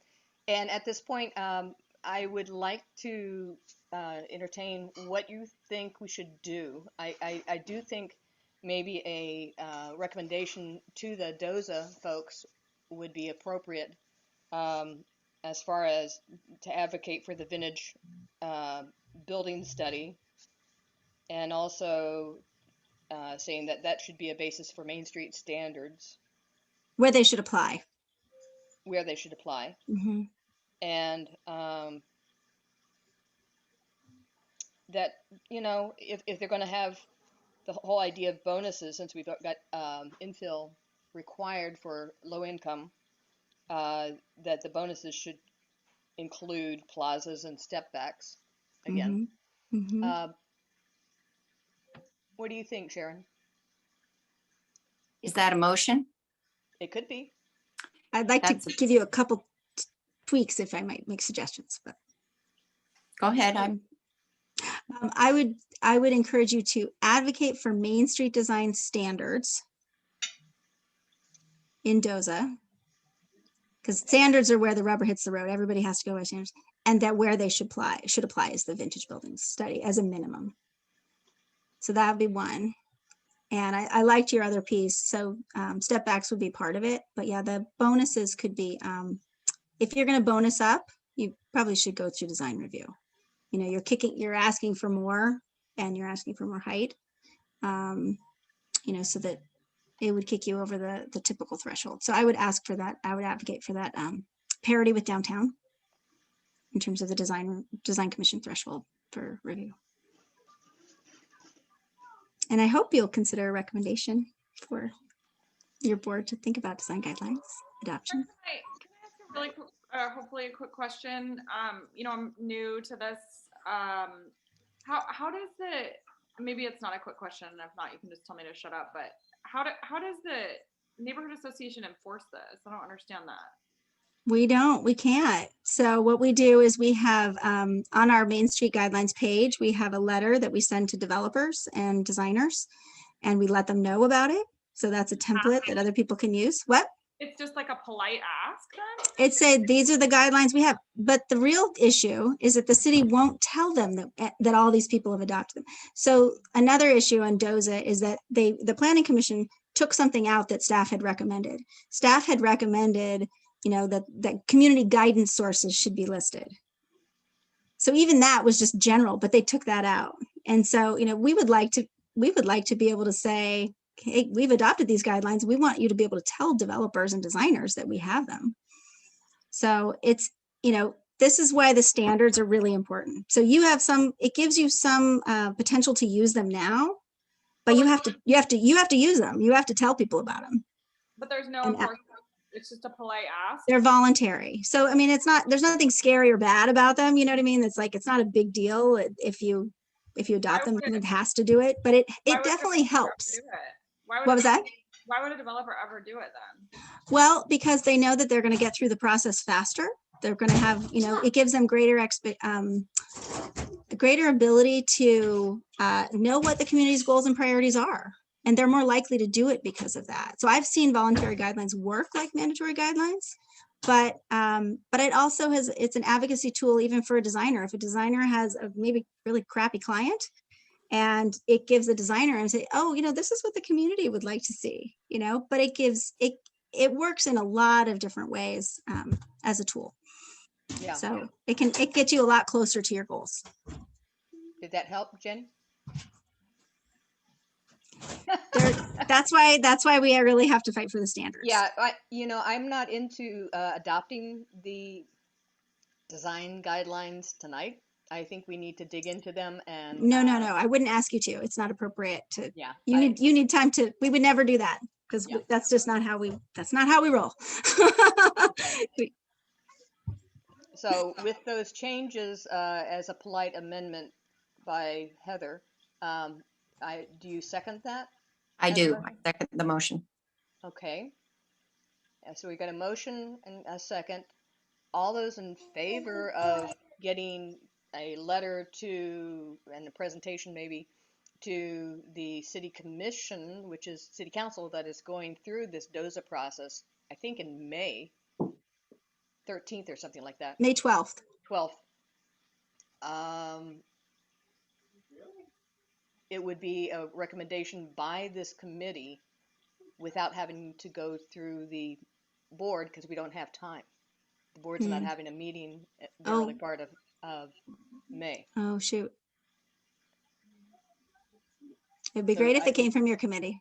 And at this point, I would like to entertain what you think we should do. I do think maybe a recommendation to the DOZA folks would be appropriate, as far as to advocate for the vintage building study, and also saying that should be a basis for Main Street standards Where they should apply. where they should apply. Mm-hmm. And that, if they're going to have the whole idea of bonuses, since we've got infill required for low income, that the bonuses should include plazas and step backs again. Mm-hmm. Mm-hmm. What do you think, Sharon? Is that a motion? It could be. I'd like That's to a- give you a couple tweaks if I might make suggestions, but Go ahead. I would encourage you to advocate for Main Street design standards in DOZA, because standards are where the rubber hits the road. Everybody has to go by standards, and that where they should apply is the vintage buildings study as a minimum. So that would be one. And I liked your other piece. So step backs would be part of it, but yeah, the bonuses could be, if you're going to bonus up, you probably should go through design review. You're asking for more, and you're asking for more height, so that it would kick you over the typical threshold. So I would ask for that. I would advocate for that parity with downtown in terms of the design commission threshold for review. And I hope you'll consider a recommendation for your board to think about design guidelines adoption. Can I ask a really quick, hopefully a quick question? I'm new to this. How does maybe it's not a quick question, and if not, you can just tell me to shut up, but how does the neighborhood association enforce this? I don't understand that. We can't. So what we do is we have on our Main Street Guidelines page, we have a letter that we send to developers and designers, and we let them know about it. So that's a template that other people can use. What? It's just like a polite ask then? It said, these are the guidelines we have. But the real issue is that the city won't tell them that all these people have adopted them. So another issue on DOZA is that the Planning Commission took something out that staff had recommended. Staff had recommended, that community guidance sources should be listed. So even that was just general, but they took that out. And so, we would like to be able to say, hey, we've adopted these guidelines. We want you to be able to tell developers and designers that we have them. So it's, this is why the standards are really important. So it gives you some potential to use them now, but you have to use them. You have to tell people about them. But there's no And enforcement. It's just a polite ask. they're voluntary. So, I mean, there's nothing scary or bad about them. You know what I mean? It's like, it's not a big deal if you adopt them, and it has to do it, but it definitely helps. What was that? Why would a developer ever do it then? Well, because they know that they're going to get through the process faster. They're going to have, it gives them greater ability to know what the community's goals and priorities are. And they're more likely to do it because of that. So I've seen voluntary guidelines work like mandatory guidelines, but it also it's an advocacy tool even for a designer. If a designer has a maybe really crappy client, and it gives the designer and say, oh, this is what the community would like to see, but it works in a lot of different ways as a tool. Yeah. So it gets you a lot closer to your goals. Did that help, Jenny? That's why we really have to fight for the standards. Yeah, I'm not into adopting the design guidelines tonight. I think we need to dig into them and no, I wouldn't ask you to. It's not appropriate to. Yeah, you need time to. We would never do that because that's just not how we roll. So with those changes as a polite amendment by Heather, do you second that? I do. I second the motion. Okay. So we got a motion and a second. All those in favor of getting a letter and a presentation maybe to the city commission, which is city council, that is going through this DOZA process, I think in May 13th or something like that. May 12th. 12th. It would be a recommendation by this committee without having to go through the board because we don't have time. The board's not having a meeting at the early part of May. Oh, shoot. It'd be great if it came from your committee.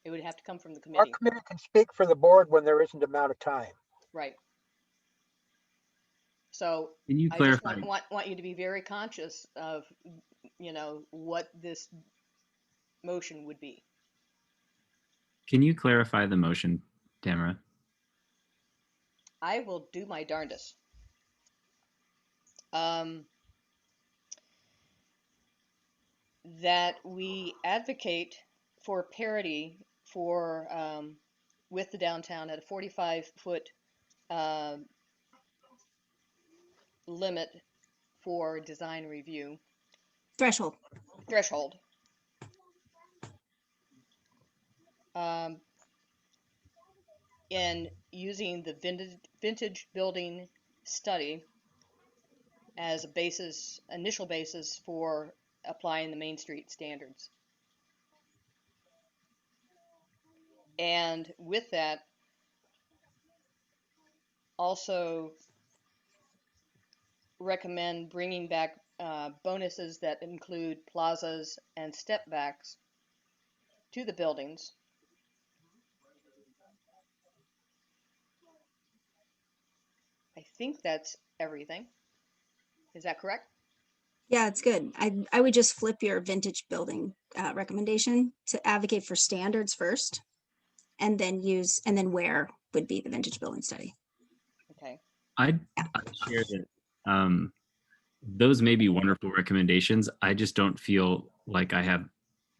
It would have to come from the Our committee. committee can speak for the board when there isn't amount of time. Right. So Can you I clarify? just want you to be very conscious of, what this motion would be. Can you clarify the motion, Tamara? I will do my darndest. That we advocate for parity for with the downtown at a 45-foot limit for design review. Threshold. In using the vintage building study as a initial basis for applying the Main Street standards. And with that, also recommend bringing back bonuses that include plazas and step backs to the buildings. I think that's everything. Is that correct? Yeah, it's good. I would just flip your vintage building recommendation to advocate for standards first, and then where would be the vintage building study. Okay. I'd share that those may be wonderful recommendations. I just don't feel like I have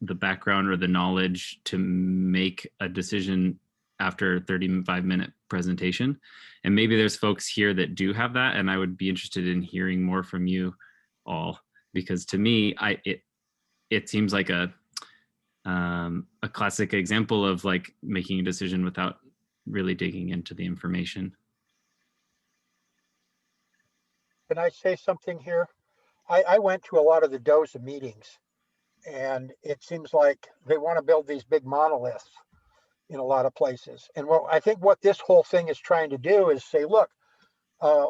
the background or the knowledge to make a decision after a 35-minute presentation. And maybe there's folks here that do have that, and I would be interested in hearing more from you all, because to me, it seems like a classic example of like making a decision without really digging into the information. Can I say something here? I went to a lot of the DOZA meetings, and it seems like they want to build these big monoliths in a lot of places. And I think what this whole thing is trying to do is say, look,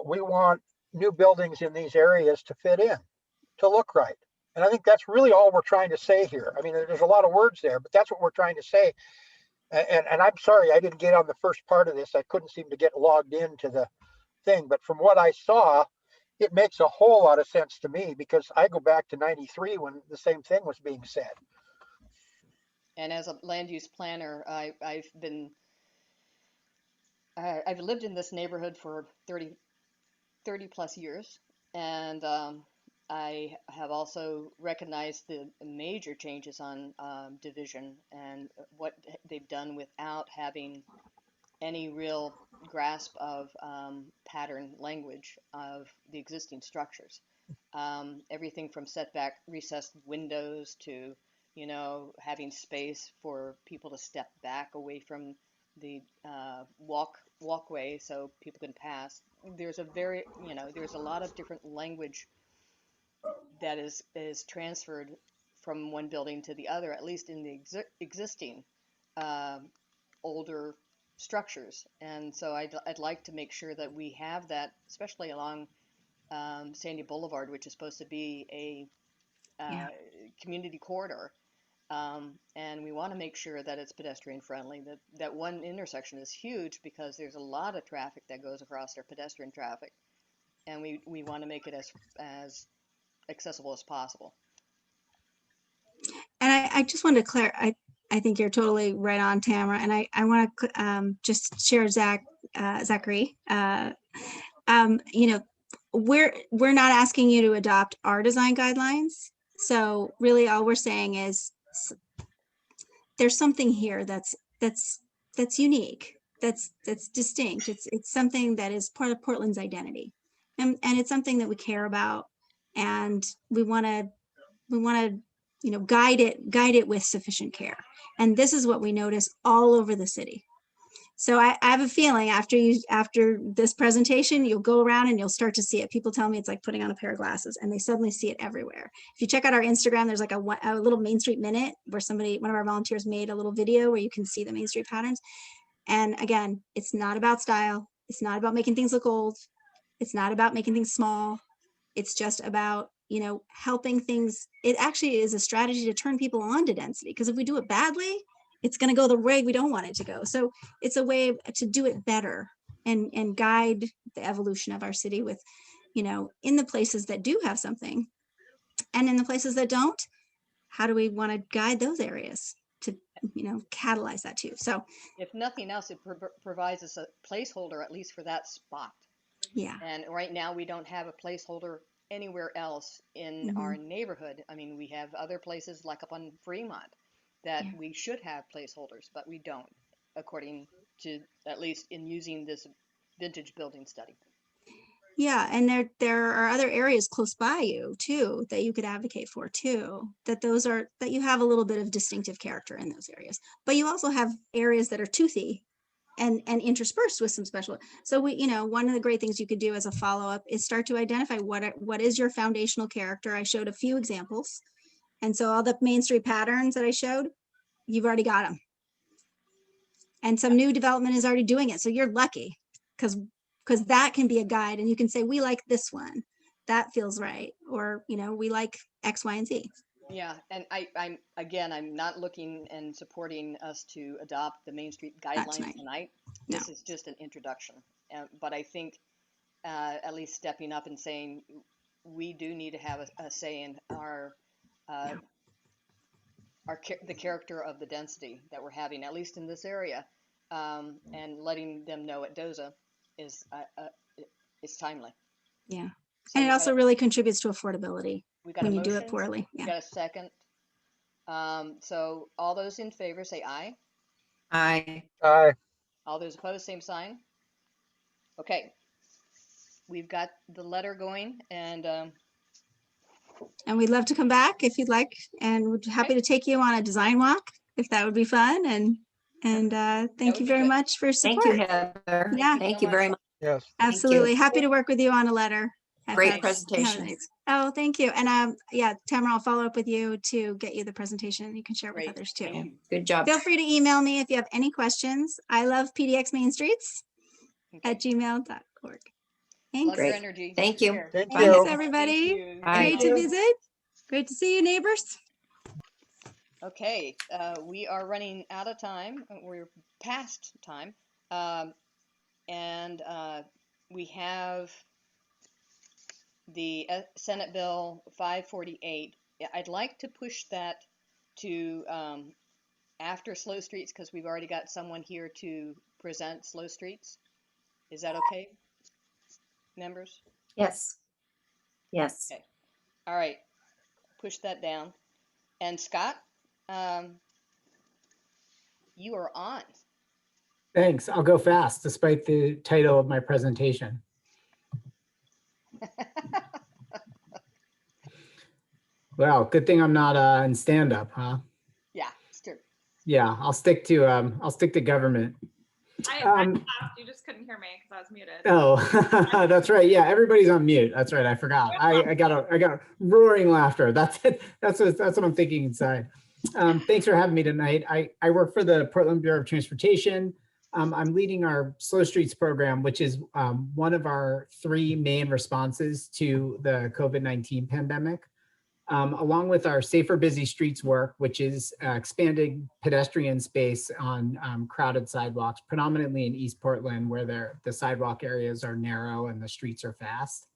we want new buildings in these areas to fit in, to look right. And I think that's really all we're trying to say here. I mean, there's a lot of words there, but that's what we're trying to say. And I'm sorry, I didn't get on the first part of this. I couldn't seem to get logged into the thing. But from what I saw, it makes a whole lot of sense to me, because I go back to 93 when the same thing was being said. And as a land use planner, I've lived in this neighborhood for 30 plus years. And I have also recognized the major changes on division and what they've done without having any real grasp of pattern language of the existing structures. Everything from setback recessed windows to, you know, having space for people to step back away from the walkway so people can pass. There's a lot of different language that is transferred from one building to the other, at least in the existing older structures. And so I'd like to make sure that we have that, especially along Sandy Boulevard, which is supposed to be a community corridor. And we want to make sure that it's pedestrian friendly. That one intersection is huge because there's a lot of traffic that goes across there, pedestrian traffic, and we want to make it as accessible as possible. And I just wanted to clarify, I think you're totally right on, Tamara. And I want to just share Zachary. You know, we're not asking you to adopt our design guidelines. So really all we're saying is there's something here that's unique, that's distinct. It's something that is part of Portland's identity. And it's something that we care about, and we want to you know, guide it with sufficient care. And this is what we notice all over the city. So I have a feeling after this presentation, you'll go around and you'll start to see it. People tell me it's like putting on a pair of glasses, and they suddenly see it everywhere. If you check out our Instagram, there's like a little Main Street Minute where one of our volunteers made a little video where you can see the Main Street patterns. And again, it's not about style. It's not about making things look old. It's not about making things small. It's just about, you know, helping things. It actually is a strategy to turn people on to density, because if we do it badly, it's going to go the way we don't want it to go. So it's a way to do it better and guide the evolution of our city with, you know, in the places that do have something, and in the places that don't, how do we want to guide those areas to, you know, catalyze that too. So if nothing else, it provides us a placeholder, at least for that spot. Yeah. And right now we don't have a placeholder anywhere else in our neighborhood. I mean, we have other places like up on Fremont that we should have placeholders, but we don't, according to, at least in using this vintage building study. Yeah, and there are other areas close by you too that you could advocate for too. That you have a little bit of distinctive character in those areas, but you also have areas that are toothy and interspersed with some special. So we, you know, one of the great things you could do as a follow-up is start to identify what is your foundational character. I showed a few examples, and so all the Main Street patterns that I showed, you've already got them, and some new development is already doing it. So you're lucky, because that can be a guide, and you can say, we like this one, that feels right, or, you know, we like X, Y, and Z. Yeah, and I'm not looking and supporting us to adopt the Main Street guidelines tonight. No. This is just an introduction, but I think at least stepping up and saying we do need to have a say in the character of the density that we're having, at least in this area, and letting them know at DOZA is timely. Yeah, So and it also really contributes to affordability when you do it poorly. We got a second. So all those in favor say aye. Aye. Aye. All those opposed, same sign. Okay. We've got the letter going, and And we'd love to come back if you'd like, and we're happy to take you on a design walk if that would be fun. And thank would you be very good. much for your Thank support. you, Heather. Yeah. Thank you very much. Yes. Absolutely. Happy to work with you on a letter. if Great that's- presentation. Oh, thank you. And yeah, Tamara, I'll follow up with you to get you the presentation. You can share it with Great. others too. Thank you. Good job. Feel free to email me if you have any questions. I love PDX Main Streets Okay. at gmail.org. Thanks. Love your Great. energy. Thank Take you. care. Thank Bye. you. Thanks, everybody. Thank you. Bye. Great to visit. Great to see you, neighbors. Okay, we are running out of time. We're past time. And we have the Senate Bill 548. I'd like to push that to after slow streets because we've already got someone here to present slow streets. Is that okay, members? Yes. Yes. Okay. All right. Push that down. And Scott, you are on. Thanks. I'll go fast despite the title of my presentation. Well, good thing I'm not in stand-up, huh? Yeah, it's true. Yeah, I'll stick to government. I Um, laughed. You just couldn't hear me because I was muted. Oh, that's right. Yeah, everybody's on mute. That's right. I forgot. I got a roaring laughter. That's it. That's what I'm thinking inside. Thanks for having me tonight. I work for the Portland Bureau of Transportation. I'm leading our Slow Streets program, which is one of our 3 main responses to the COVID-19 pandemic. Along with our Safer Busy Streets work, which is expanding pedestrian space on crowded sidewalks, predominantly in East Portland, where the sidewalk areas are narrow and the streets are fast.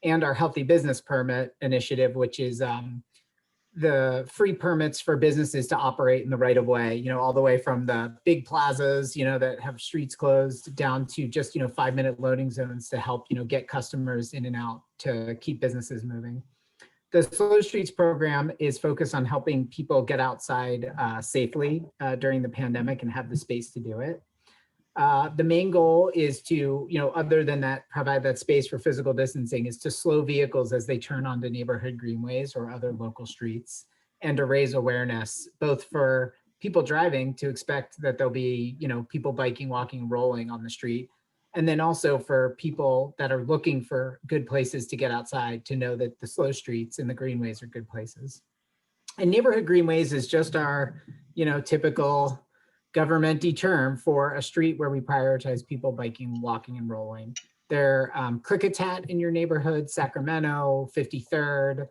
And our Healthy Business Permit initiative, which is the free permits for businesses to operate in the right of way, all the way from the big plazas, that have streets closed down to just, 5-minute loading zones to help, get customers in and out to keep businesses moving. The Slow Streets program is focused on helping people get outside safely during the pandemic and have the space to do it. The main goal is to, other than that, provide that space for physical distancing, is to slow vehicles as they turn onto neighborhood greenways or other local streets, and to raise awareness, both for people driving to expect that there'll be, people biking, walking, rolling on the street, and then also for people that are looking for good places to get outside to know that the slow streets and the greenways are good places. And neighborhood greenways is just our, typical government-y term for a street where we prioritize people biking, walking, and rolling. They're Klickitat in your neighborhood, Sacramento, 53rd,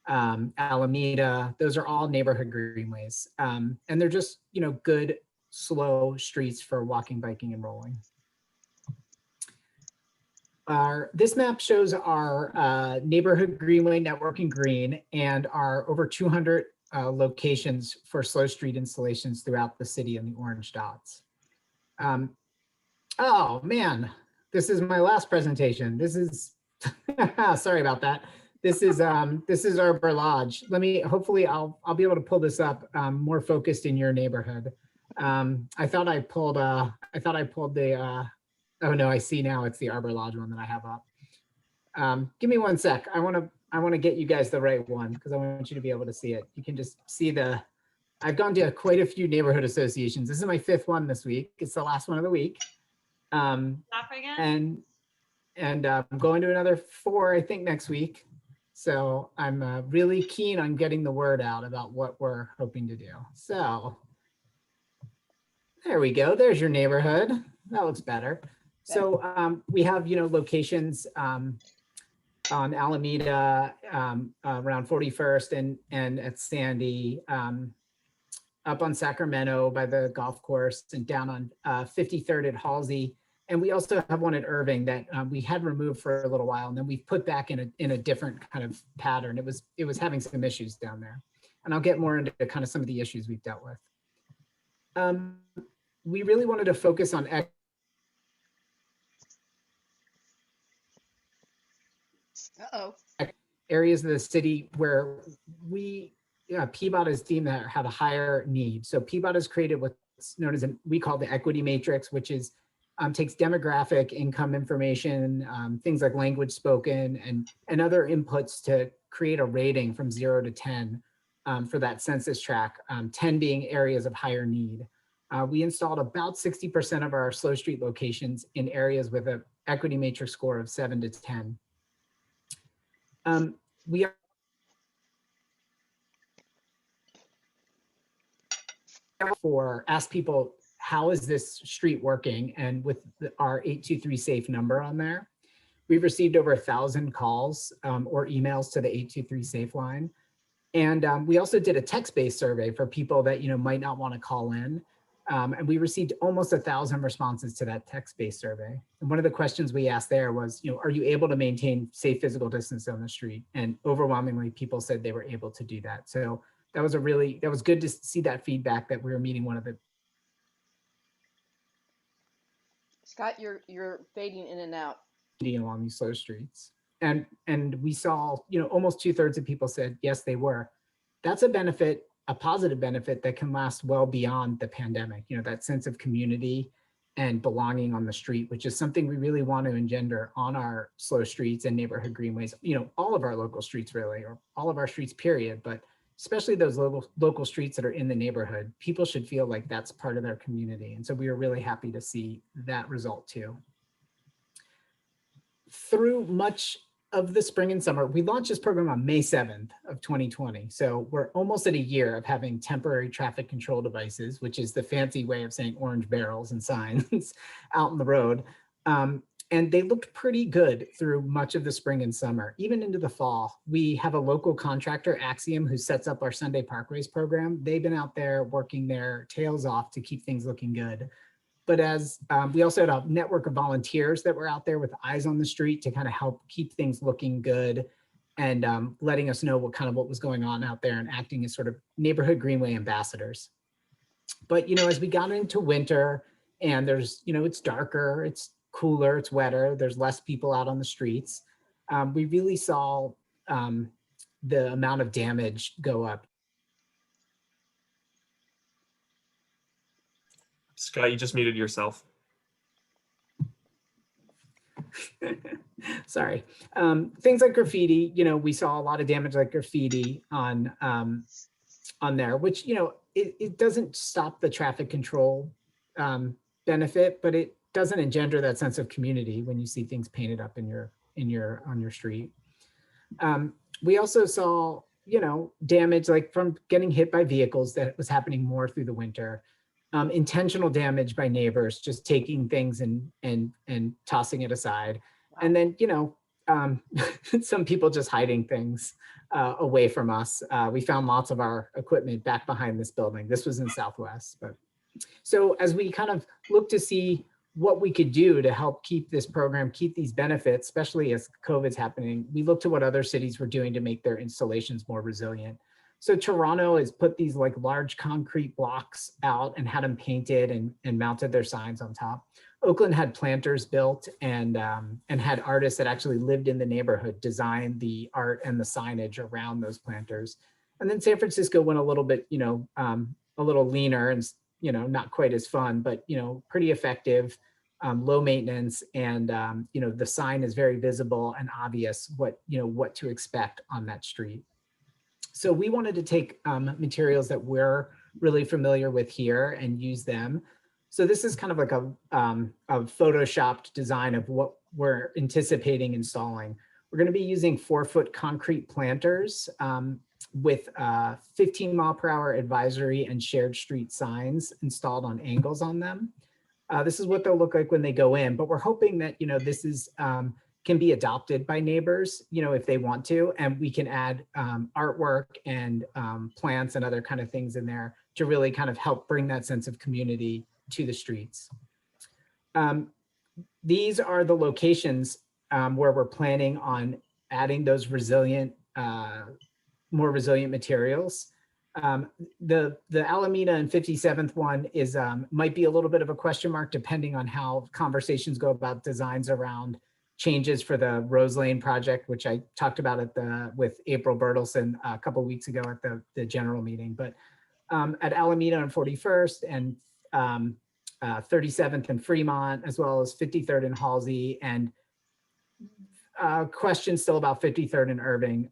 Alameda. Those are all neighborhood greenways. And they're just, good, slow streets for walking, biking, and rolling. This map shows our neighborhood greenway network in green and our over 200 locations for slow street installations throughout the city in the orange dots. Oh man, this is my last presentation. This is, sorry about that. This is Arbor Lodge. Hopefully I'll be able to pull this up more focused in your neighborhood. I thought I pulled the, oh no, I see now it's the Arbor Lodge one that I have up. Give me one sec. I want to get you guys the right one because I want you to be able to see it. You can just see I've gone to quite a few neighborhood associations. This is my 5th one this week. It's the last one of the week. And I'm going to another 4, I think, next week. So I'm really keen on getting the word out about what we're hoping to do. So there we go. There's your neighborhood. That looks better. So we have, locations on Alameda, around 41st and at Sandy, up on Sacramento by the golf course, and down on 53rd at Halsey. And we also have one at Irving that we had removed for a little while, and then we've put back in a different kind of pattern. It was having some issues down there. And I'll get more into kind of some of the issues we've dealt with. We really wanted to focus on areas of the city where PBOT is deemed to have a higher need. So PBOT has created what's known as we call the equity matrix, which is takes demographic, income information, things like language spoken, and other inputs to create a rating from 0 to 10 for that census tract, 10 being areas of higher need. We installed about 60% of our slow street locations in areas with an equity matrix score of 7 to 10. We ask people, how is this street working? And with our 823 safe number on there, we've received over 1,000 calls or emails to the 823 safe line. And we also did a text-based survey for people that might not want to call in. And we received almost 1,000 responses to that text-based survey. And one of the questions we asked there was, are you able to maintain safe physical distance on the street? And overwhelmingly, people said they were able to do that. So that was good to see that feedback, that we were meeting one of the. Scott, you're fading in and out. Along these slow streets. And we saw, almost 2/3 of people said, yes, they were. That's a benefit, a positive benefit that can last well beyond the pandemic, that sense of community and belonging on the street, which is something we really want to engender on our slow streets and neighborhood greenways, all of our local streets really, or all of our streets period, but especially those local streets that are in the neighborhood. People should feel like that's part of their community. And so we were really happy to see that result too. Through much of the spring and summer, we launched this program on May 7th of 2020. So we're almost at a year of having temporary traffic control devices, which is the fancy way of saying orange barrels and signs out in the road. And they looked pretty good through much of the spring and summer, even into the fall. We have a local contractor, Axiom, who sets up our Sunday Parkways program. They've been out there working their tails off to keep things looking good. But as we also had a network of volunteers that were out there with eyes on the street to kind of help keep things looking good and letting us know what was going on out there and acting as sort of neighborhood greenway ambassadors. But, as we got into winter and there's, it's darker, it's cooler, it's wetter, there's less people out on the streets, we really saw the amount of damage go up. Scott, you just muted yourself. Sorry. Things like graffiti, we saw a lot of damage like graffiti on there, which, it doesn't stop the traffic control benefit, but it doesn't engender that sense of community when you see things painted up on your street. We also saw, damage like from getting hit by vehicles that was happening more through the winter. Intentional damage by neighbors, just taking things and tossing it aside. Wow. And then, some people just hiding things away from us. We found lots of our equipment back behind this building. This was in Southwest. But so as we kind of look to see what we could do to help keep this program, keep these benefits, especially as COVID's happening, we looked to what other cities were doing to make their installations more resilient. So Toronto has put these like large concrete blocks out and had them painted and mounted their signs on top. Oakland had planters built and had artists that actually lived in the neighborhood design the art and the signage around those planters. And then San Francisco went a little bit, a little leaner and, not quite as fun, but, pretty effective, low maintenance. And, the sign is very visible and obvious what to expect on that street. So we wanted to take materials that we're really familiar with here and use them. So this is kind of like a photoshopped design of what we're anticipating installing. We're going to be using 4-foot concrete planters with 15-mile-per-hour advisory and shared street signs installed on angles on them. This is what they'll look like when they go in, but we're hoping that, this is can be adopted by neighbors, if they want to, and we can add artwork and plants and other kind of things in there to really kind of help bring that sense of community to the streets. These are the locations where we're planning on adding those resilient, more resilient materials. The Alameda and 57th one is might be a little bit of a question mark depending on how conversations go about designs around changes for the Rose Lane project, which I talked about with April Bertelson a couple of weeks ago at the general meeting. But at Alameda and 41st and 37th and Fremont, as well as 53rd and Halsey, and questions still about 53rd and Irving.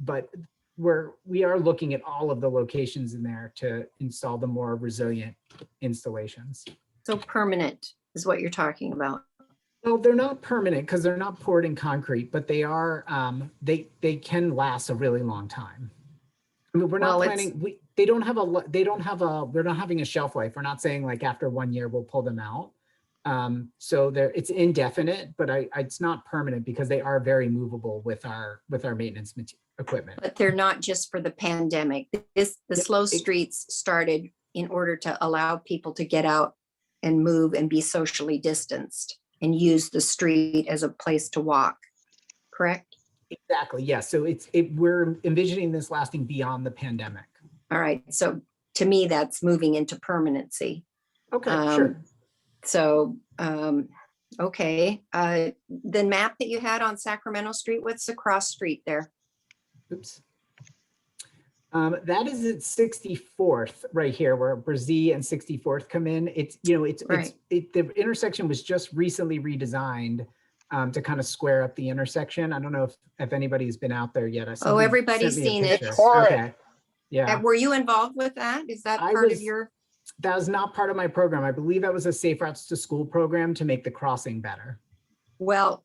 But we are looking at all of the locations in there to install the more resilient installations. So permanent is what you're talking about. Well, they're not permanent because they're not poured in concrete, but they are, they can last a really long time. I mean, we're not Well, planning, we're not having a shelf life. We're not saying like after 1 year, we'll pull them out. So it's indefinite, but it's not permanent because they are very movable with our maintenance equipment. But they're not just for the pandemic. The slow streets started in order to allow people to get out and move and be socially distanced and use the street as a place to walk, correct? Exactly, yes. So we're envisioning this lasting beyond the pandemic. All right, so to me, that's moving into permanency. Okay, sure. So, okay. The map that you had on Sacramento Street, what's the cross street there? Oops. That is at 64th right here where Brazee and 64th come in. The intersection was just recently redesigned to kind of square up the intersection. I don't know if anybody's been out there yet. Everybody's seen it. It's horrid. Okay. Yeah. Were you involved with that? Is that part of your? That was not part of my program. I believe that was a Safe Routes to School program to make the crossing better. Well,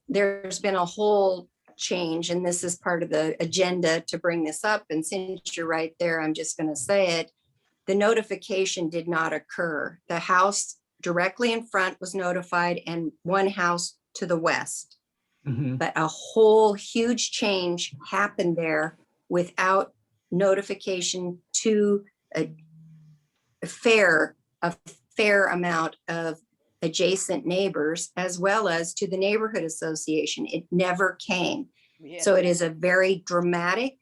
there's been a whole change, and this is part of the agenda to bring this up. And since you're right there, I'm just going to say it. The notification did not occur. The house directly in front was notified and one house to the west. Mm-hmm. But a whole huge change happened there without notification to a fair amount of adjacent neighbors, as well as to the neighborhood association. It never came. Yeah. So it is a very dramatic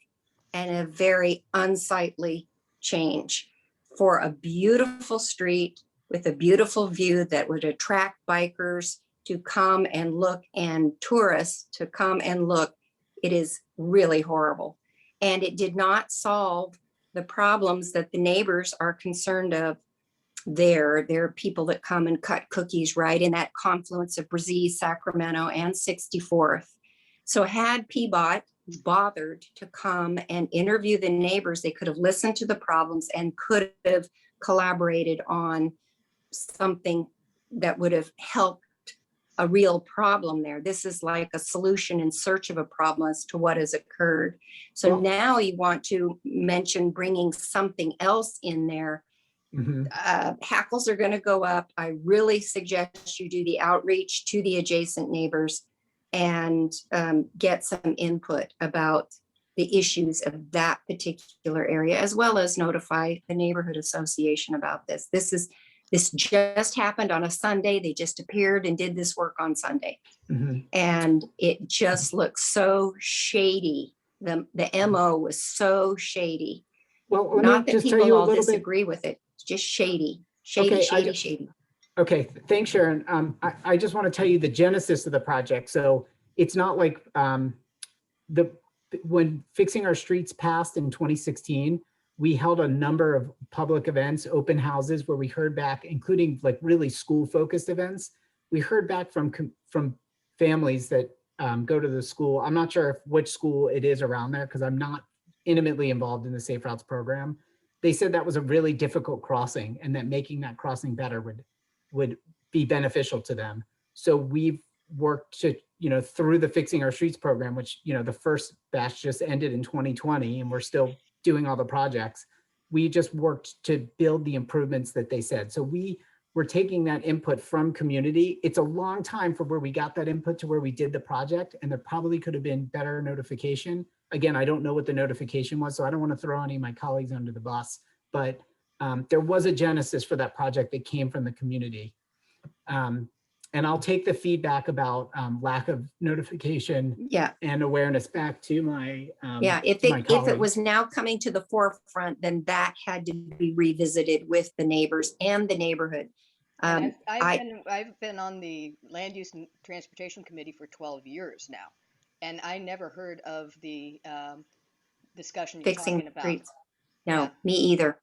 and a very unsightly change for a beautiful street with a beautiful view that would attract bikers to come and look and tourists to come and look. It is really horrible. And it did not solve the problems that the neighbors are concerned of. There are people that come and cut cookies right in that confluence of Brazee, Sacramento, and 64th. So had PBOT bothered to come and interview the neighbors, they could have listened to the problems and could have collaborated on something that would have helped a real problem there. This is like a solution in search of a problem as to what has occurred. So now you want to mention bringing something else in there. Mm-hmm. Hackles are going to go up. I really suggest you do the outreach to the adjacent neighbors and get some input about the issues of that particular area, as well as notify the neighborhood association about this. This just happened on a Sunday. They just appeared and did this work on Sunday. Mm-hmm. And it just looks so shady. The MO was so shady. Well, not that people all disagree with it. It's just shady. Shady. Okay, thanks, Sharon. I just want to tell you the genesis of the project. So it's not like when Fixing Our Streets passed in 2016, we held a number of public events, open houses, where we heard back, including like really school-focused events. We heard back from families that go to the school. I'm not sure which school it is around there because I'm not intimately involved in the Safe Routes program. They said that was a really difficult crossing and that making that crossing better would be beneficial to them. So we've worked to, through the Fixing Our Streets program, which, the first batch just ended in 2020 and we're still doing all the projects. We just worked to build the improvements that they said. So we were taking that input from community. It's a long time from where we got that input to where we did the project, and there probably could have been better notification. Again, I don't know what the notification was, so I don't want to throw any of my colleagues under the bus, but there was a genesis for that project that came from the community. And I'll take the feedback about lack of notification and awareness back to my if it was now coming to the forefront, then that had to be revisited with the neighbors and the neighborhood. I've been on the Land Use and Transportation Committee for 12 years now, and I never heard of the discussion you're talking about. Streets. No, me either.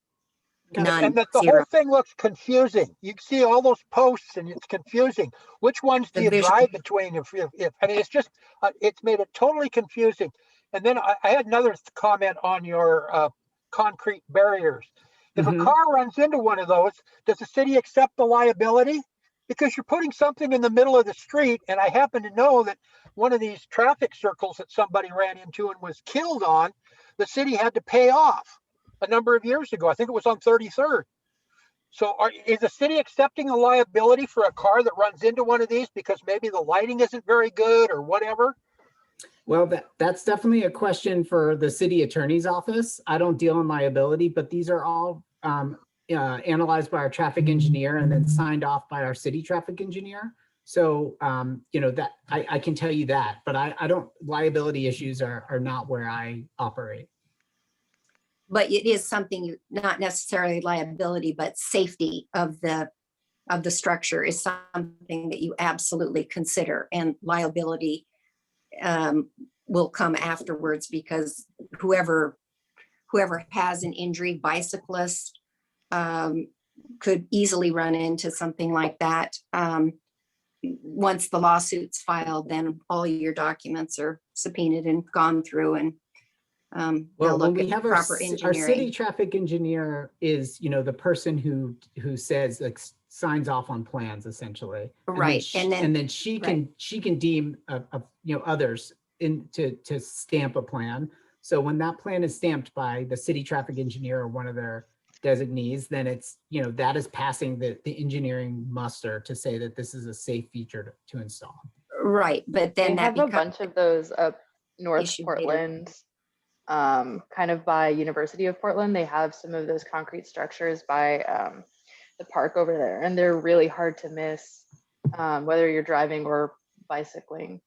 None, And that the whole zero. thing looks confusing. You can see all those posts and it's confusing. Which ones do The you visual, drive between? If I mean, it's just, it's made it totally confusing. And then I had another comment on your concrete barriers. If a Mhm. car runs into one of those, does the city accept the liability? Because you're putting something in the middle of the street. And I happen to know that one of these traffic circles that somebody ran into and was killed on, the city had to pay off a number of years ago. I think it was on 33rd. So is the city accepting a liability for a car that runs into one of these because maybe the lighting isn't very good or whatever? Well, that's definitely a question for the city attorney's office. I don't deal in liability, but these are all analyzed by our traffic engineer and then signed off by our city traffic engineer. So, that I can tell you that, but I don't, liability issues are not where I operate. but it is something, not necessarily liability, but safety of the structure is something that you absolutely consider, and liability will come afterwards, because whoever has an injury, bicyclist, could easily run into something like that. Once the lawsuit's filed, then all your documents are subpoenaed and gone through, and they'll Well, when look we at have proper our city engineering. traffic engineer is, the person who says, like, signs off on plans essentially. Right, And then she right. can deem others to stamp a plan. So when that plan is stamped by the city traffic engineer or one of their designees, then it's, that is passing the engineering muster to say that this is a safe feature to install. Right, but They then that have a becomes bunch of those up North issue later. Portland, kind of by University of Portland. They have some of those concrete structures by the park over there, and they're really hard to miss, whether you're driving or bicycling.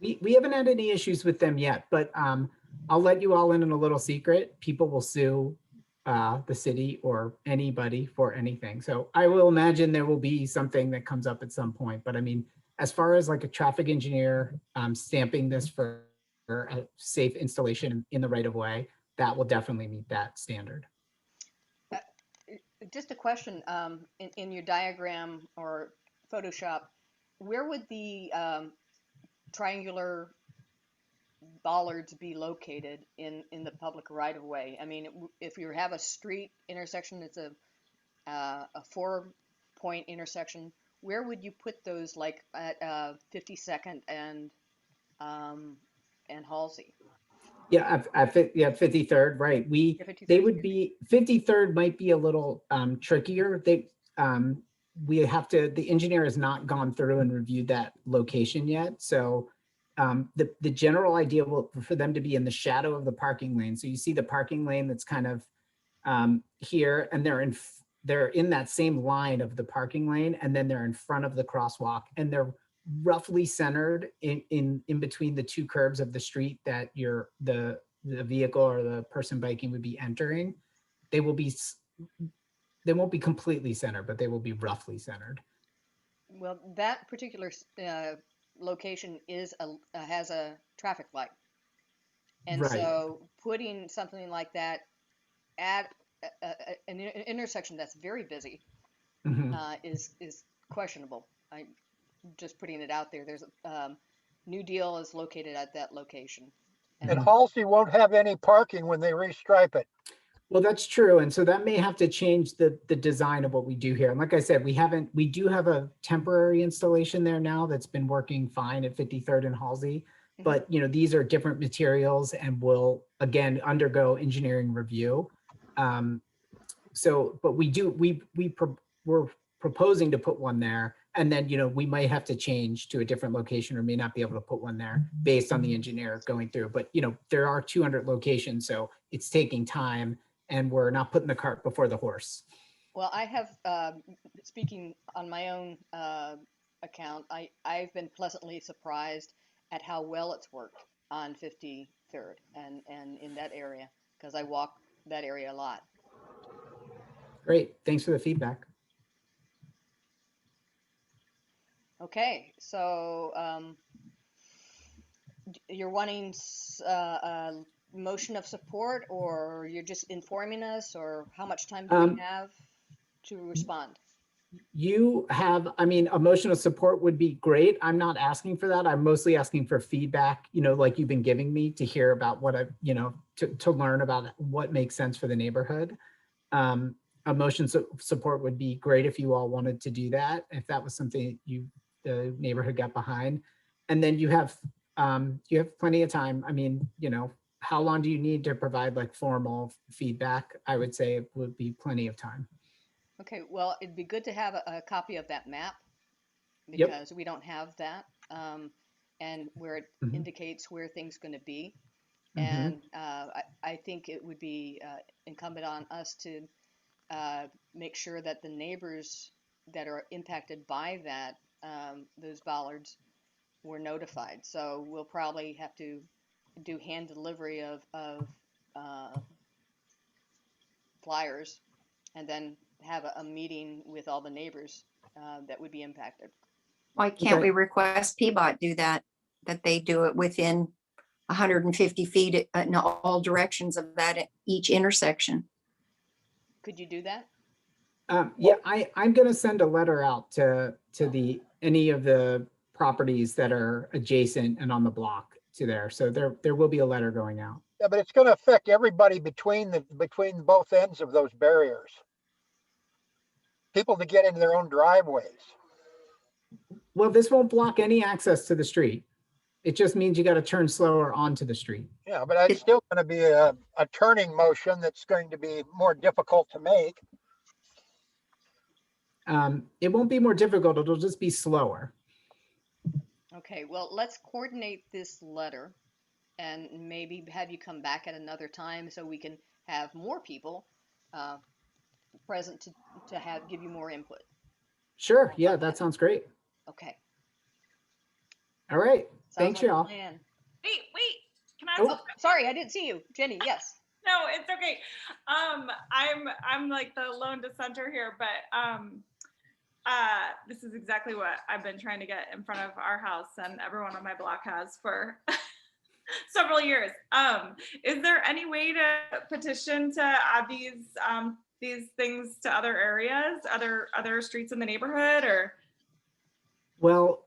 We haven't had any issues with them yet, but I'll let you all in on a little secret. People will sue the city or anybody for anything. So I will imagine there will be something that comes up at some point. But I mean, as far as like a traffic engineer stamping this for a safe installation in the right of way, that will definitely meet that standard. Just a question, in your diagram or Photoshop, where would the triangular bollards be located in the public right of way? I mean, if you have a street intersection, it's a 4-point intersection, where would you put those, like at 52nd and Halsey? Yeah, at 53rd, right. They 53rd. would be, 53rd might be a little trickier. The engineer has not gone through and reviewed that location yet. So the general idea for them to be in the shadow of the parking lane. So you see the parking lane that's kind of here, and they're in that same line of the parking lane, and then they're in front of the crosswalk, and they're roughly centered in between the two curbs of the street that the vehicle or the person biking would be entering. They won't be completely centered, but they will be roughly centered. Well, that particular location has a traffic light, and Right. so putting something like that at an intersection that's very busy is questionable. I just putting it out there. There's New Deal is located at that location, And Halsey won't have any parking when they restripe it. Well, that's true. And so that may have to change the design of what we do here. And like I said, we do have a temporary installation there now that's been working fine at 53rd and Halsey. But these are different materials and will again undergo engineering review. But we're proposing to put one there, and then we might have to change to a different location or may not be able to put one there based on the engineer going through. But there are 200 locations, so it's taking time, and we're not putting the cart before the horse. Well, I have, speaking on my own account, I've been pleasantly surprised at how well it's worked on 53rd and in that area, because I walk that area a lot. Great, thanks for the feedback. Okay, so you're wanting motion of support, or you're just informing us, or how much time do we have to respond? You have, I mean, emotional support would be great. I'm not asking for that. I'm mostly asking for feedback, like you've been giving me, to hear about what to learn about what makes sense for the neighborhood. Support would be great if you all wanted to do that, if that was something the neighborhood got behind. And then you have plenty of time. I mean, how long do you need to provide like formal feedback? I would say it would be plenty of time. Okay, well, it'd be good to have a copy of that map, Yep. because we don't have that, and where it Mhm. indicates where things going to be. Mhm. And I think it would be incumbent on us to make sure that the neighbors that are impacted by that, those bollards, were notified. So we'll probably have to do hand delivery of flyers, and then have a meeting with all the neighbors that would be impacted. Why can't Okay. we request PBOT do that? That they do it within 150 feet in all directions of that at each intersection. Could you do that? Yeah, I'm going to send a letter out to any of the properties that are adjacent and on the block to there. So there will be a letter going out. Yeah, but it's going to affect everybody between both ends of those barriers. People to get into their own driveways. Well, this won't block any access to the street. It just means you got to turn slower onto the street. Yeah, but it's still going to be a turning motion that's going to be more difficult to make. It won't be more difficult. It'll just be slower. Okay, well, let's coordinate this letter and maybe have you come back at another time so we can have more people present to give you more input. Sure. Yeah, that sounds great. Okay. All right. Sounds Thanks, like a y'all. plan. Wait, can I? Oh, sorry, I didn't see you. Jenny, yes. No, it's okay. I'm like the lone dissenter here, but this is exactly what I've been trying to get in front of our house, and everyone on my block has for several years. Is there any way to petition to add these things to other areas, other streets in the neighborhood, or? Well,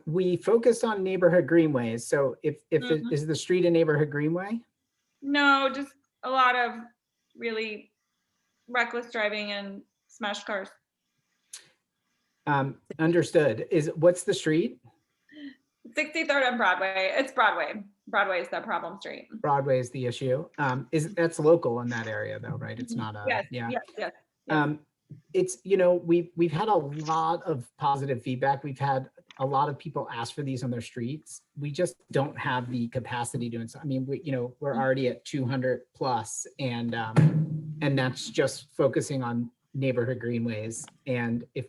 we focused on neighborhood greenways. So is the street a neighborhood greenway? No, just a lot of really reckless driving and smashed cars. Understood. What's the street? 63rd and Broadway. It's Broadway. Broadway is the problem street. Broadway is the issue. That's local in that area though, right? It's not Yes. It's, we've had a lot of positive feedback. We've had a lot of people ask for these on their streets. We just don't have the capacity to, I mean, we're already at 200 plus, and that's just focusing on neighborhood greenways. And if,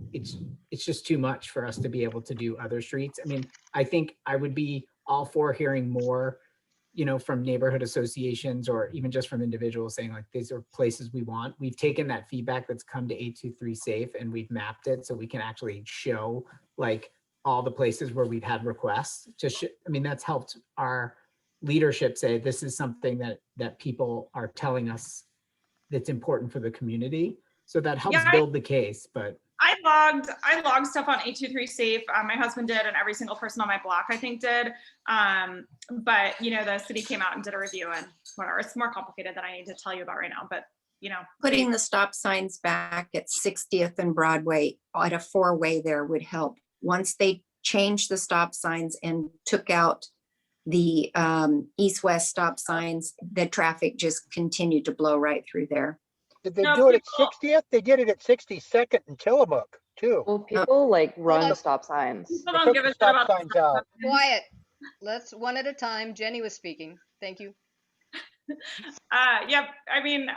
it's just too much for us to be able to do other streets. I mean, I think I would be all for hearing more, from neighborhood associations, or even just from individuals saying like, these are places we want. We've taken that feedback that's come to 823 Safe and we've mapped it so we can actually show like all the places where we've had requests to I mean, that's helped our leadership say this is something that people are telling us that's important for the community. So that helps build the case. But I logged stuff on 823 Safe. My husband did, and every single person on my block, I think, did. But the city came out and did a review, and whatever. It's more complicated than I need to tell you about right now. But putting the stop signs back at 60th and Broadway at a 4-way there would help. Once they changed the stop signs and took out the east-west stop signs, the traffic just continued to blow right through there. Did they do it at 60th? They did it at 62nd and Tillamook too. Well, people like run stop signs. People don't give a shit about signs out. Quiet. Let's one at a time. Jenny was speaking. Thank you. Yep. I mean,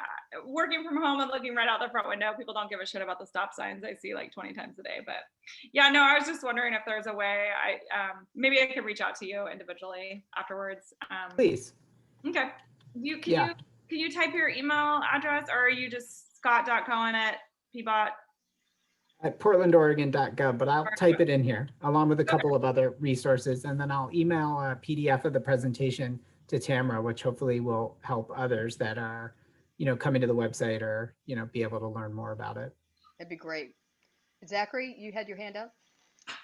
working from home and looking right out the front window, people don't give a shit about the stop signs I see like 20 times a day. But yeah, no, I was just wondering if there's a way maybe I could reach out to you individually afterwards. Please. Okay. Can you type your email address, or are you just scott.cohen@pbot? At portlandoregon.gov, but I'll type it in here along with a couple of other resources, and then I'll email a PDF of the presentation to Tamara, which hopefully will help others that are, coming to the website or, be able to learn more about it. That'd be great. Zachary, you had your hand up?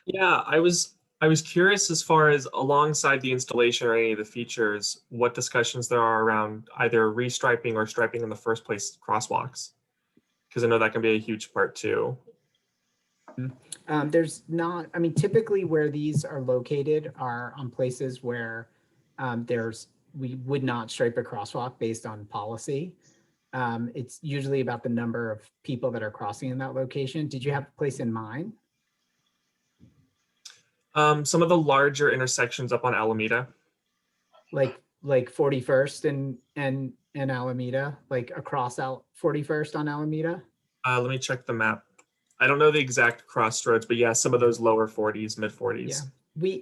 Yeah, I was curious as far as alongside the installation or any of the features, what discussions there are around either restriping or striping in the first place crosswalks, because I know that can be a huge part too. There's not, I mean, typically where these are located are on places where we would not stripe a crosswalk based on policy. It's usually about the number of people that are crossing in that location. Did you have a place in mind? Some of the larger intersections up on Alameda. Like 41st and Alameda, like across 41st on Alameda? Let me check the map. I don't know the exact crossroads, but yeah, some of those lower 40s, mid 40s. Yeah,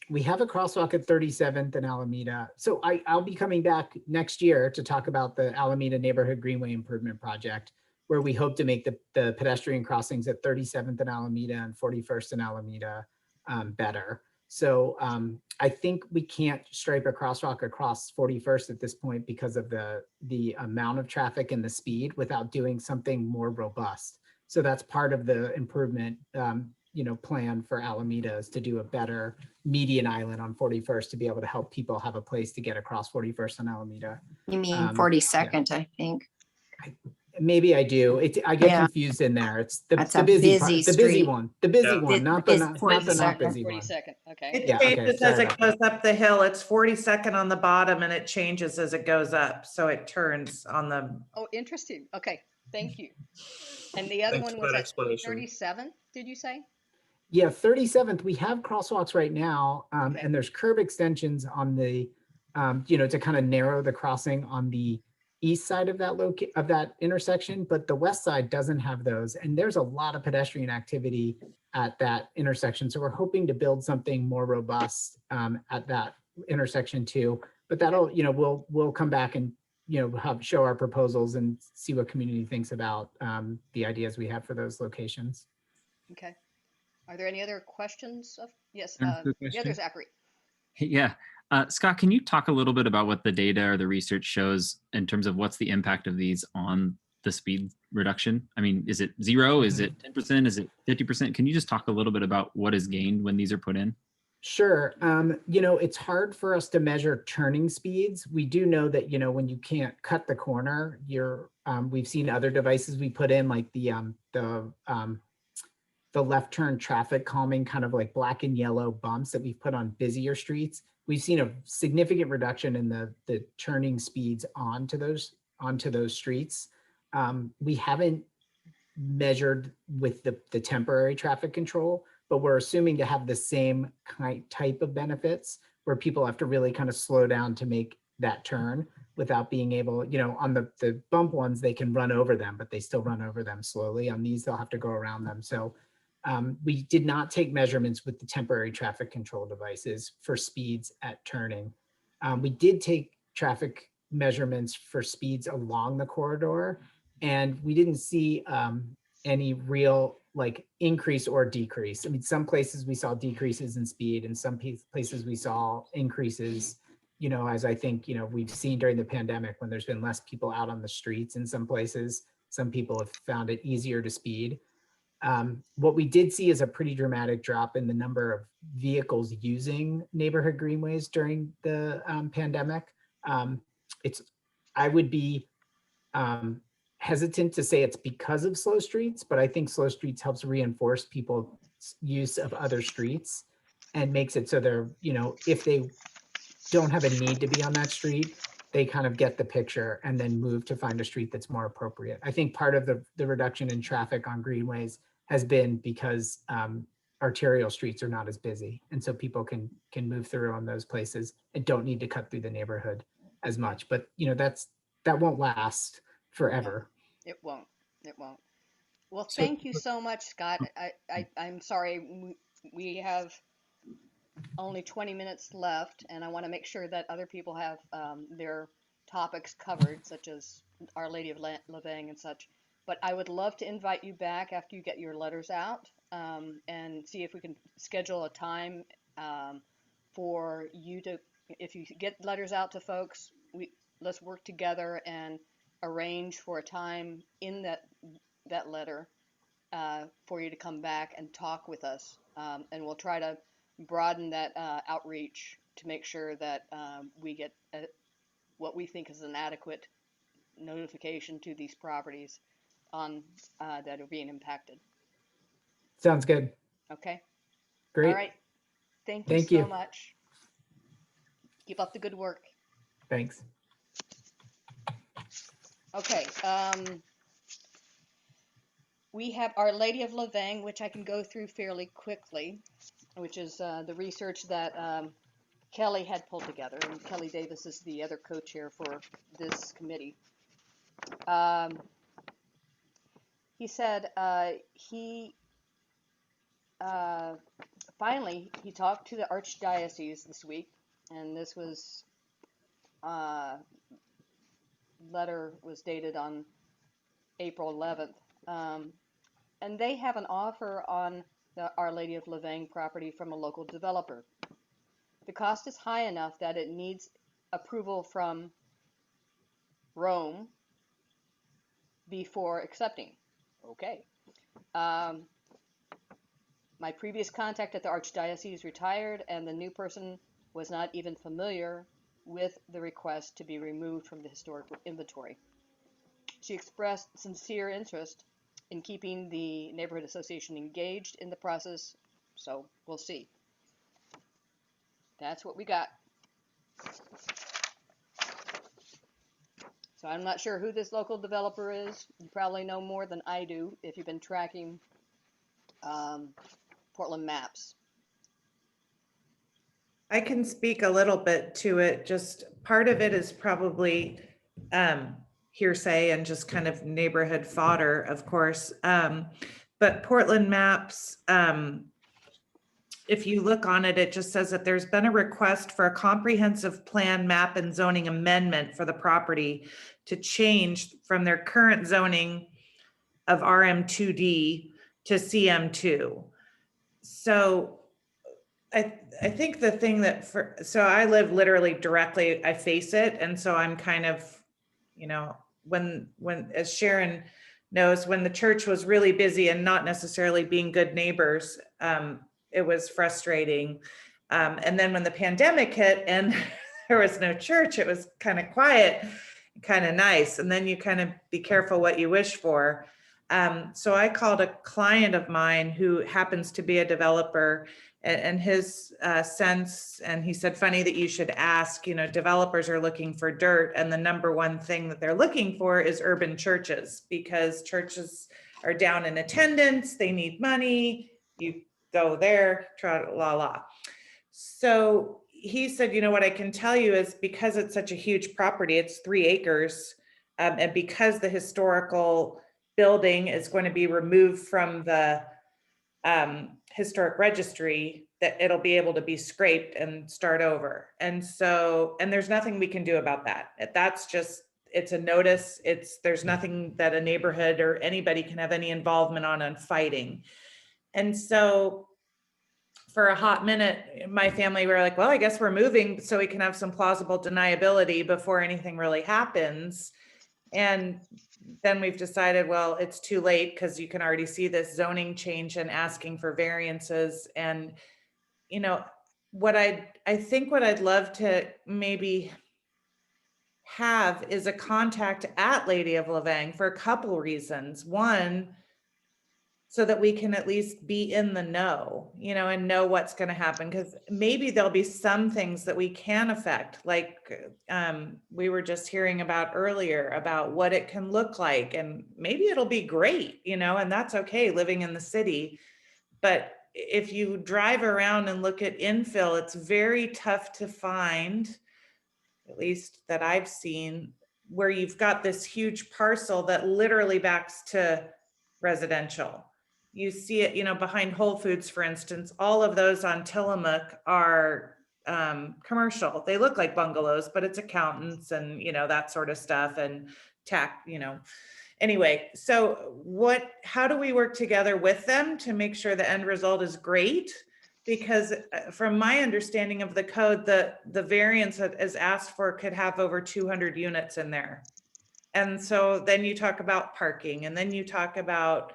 we have a crosswalk at 37th and Alameda. So I'll be coming back next year to talk about the Alameda Neighborhood Greenway Improvement Project, where we hope to make the pedestrian crossings at 37th and Alameda and 41st and Alameda better. So I think we can't stripe a crosswalk across 41st at this point because of the amount of traffic and the speed without doing something more robust. So that's part of the improvement plan for Alameda, is to do a better median island on 41st to be able to help people have a place to get across 41st on Alameda. You mean 42nd, yeah. I think. Maybe I do. I get confused in there. It's the busy part, the busy one, not the not busy one. 42nd. Okay. It changes as it goes up the hill. It's 42nd on the bottom, and it changes as it goes up. So it turns on the. Oh, interesting. Okay, thank you. And the other one was at 37. Did you say? Yeah, 37th. We have crosswalks right now, and there's curb extensions on the, to kind of narrow the crossing on the east side of that intersection, but the west side doesn't have those. And there's a lot of pedestrian activity at that intersection. So we're hoping to build something more robust at that intersection too. But that'll, we'll come back and, show our proposals and see what community thinks about the ideas we have for those locations. Okay. Are there any other questions? Yes, question. the other Zachary. Yeah. Scott, can you talk a little bit about what the data or the research shows in terms of what's the impact of these on the speed reduction? I mean, is it 0? Is it 10%? Is it 50%? Can you just talk a little bit about what is gained when these are put in? Sure. It's hard for us to measure turning speeds. We do know that, when you can't cut the corner, we've seen other devices we put in, like the left turn traffic calming, kind of like black and yellow bumps that we've put on busier streets. We've seen a significant reduction in the turning speeds onto those streets. We haven't measured with the temporary traffic control, but we're assuming to have the same type of benefits where people have to really kind of slow down to make that turn without being able, on the bump ones, they can run over them, but they still run over them slowly. On these, they'll have to go around them. So we did not take measurements with the temporary traffic control devices for speeds at turning. We did take traffic measurements for speeds along the corridor, and we didn't see any real increase or decrease. I mean, some places we saw decreases in speed, and some places we saw increases, as I think, we've seen during the pandemic when there's been less people out on the streets in some places. Some people have found it easier to speed. What we did see is a pretty dramatic drop in the number of vehicles using neighborhood greenways during the pandemic. I would be hesitant to say it's because of slow streets, but I think slow streets helps reinforce people's use of other streets and makes it so they're, if they don't have a need to be on that street, they kind of get the picture and then move to find a street that's more appropriate. I think part of the reduction in traffic on greenways has been because arterial streets are not as busy. And so people can move through on those places and don't need to cut through the neighborhood as much. But that won't last forever. No, it won't. It won't. Well, thank you so much, Scott. I'm sorry, we have only 20 minutes left, and I want to make sure that other people have their topics covered, such as Our Lady of Lavang and such. But I would love to invite you back after you get your letters out and see if we can schedule a time for you to if you get letters out to folks, let's work together and arrange for a time in that letter for you to come back and talk with us. And we'll try to broaden that outreach to make sure that we get what we think is an adequate notification to these properties on that are being impacted. Sounds good. Okay. Great. All right. Thank you Thank so you. much. Keep up the good work. Thanks. Okay. We have Our Lady of Lavang, which I can go through fairly quickly, which is the research that Kelly had pulled together. And Kelly Davis is the other co-chair for this committee. He said finally he talked to the Archdiocese this week, and this was letter was dated on April 11th. And they have an offer on the Our Lady of Lavang property from a local developer. The cost is high enough that it needs approval from Rome before accepting. Okay. My previous contact at the Archdiocese retired, and the new person was not even familiar with the request to be removed from the historical inventory. She expressed sincere interest in keeping the neighborhood association engaged in the process, so we'll see. That's what we got. So I'm not sure who this local developer is. You probably know more than I do if you've been tracking Portland maps. I can speak a little bit to it. Just part of it is probably hearsay and just kind of neighborhood fodder, of course. But Portland maps, if you look on it, it just says that there's been a request for a comprehensive plan, map, and zoning amendment for the property to change from their current zoning of RM2D to CM2. So I think the thing that so I live literally directly, I face it. And so I'm kind of, you know, when as Sharon knows, when the church was really busy and not necessarily being good neighbors, it was frustrating. And then when the pandemic hit and there was no church, it was kind of quiet, kind of nice. And then you kind of be careful what you wish for. So I called a client of mine who happens to be a developer, and his sense, and he said, funny that you should ask, you know, developers are looking for dirt, and the number one thing that they're looking for is urban churches, because churches are down in attendance, they need money, you go there, tra la la. So he said, you know, what I can tell you is because it's such a huge property, it's 3 acres, and because the historical building is going to be removed from the historic registry, that it'll be able to be scraped and start over. And so, and there's nothing we can do about that. That's just, it's a notice. There's nothing that a neighborhood or anybody can have any involvement on fighting. And so for a hot minute, my family were like, well, I guess we're moving so we can have some plausible deniability before anything really happens. And then we've decided, well, it's too late because you can already see this zoning change and asking for variances. And, you know, I think what I'd love to maybe have is a contact at Lady of Lavang for a couple reasons. One, so that we can at least be in the know, you know, and know what's going to happen. Because maybe there'll be some things that we can affect, like we were just hearing about earlier about what it can look like. And maybe it'll be great, you know, and that's okay living in the city. But if you drive around and look at infill, it's very tough to find, at least that I've seen, where you've got this huge parcel that literally backs to residential. You see it, you know, behind Whole Foods, for instance, all of those on Tillamook are commercial. They look like bungalows, but it's accountants and, you know, that sort of stuff, and tax, you know. Anyway, so how do we work together with them to make sure the end result is great? Because from my understanding of the code, the variance that is asked for could have over 200 units in there. And so then you talk about parking, and then you talk about,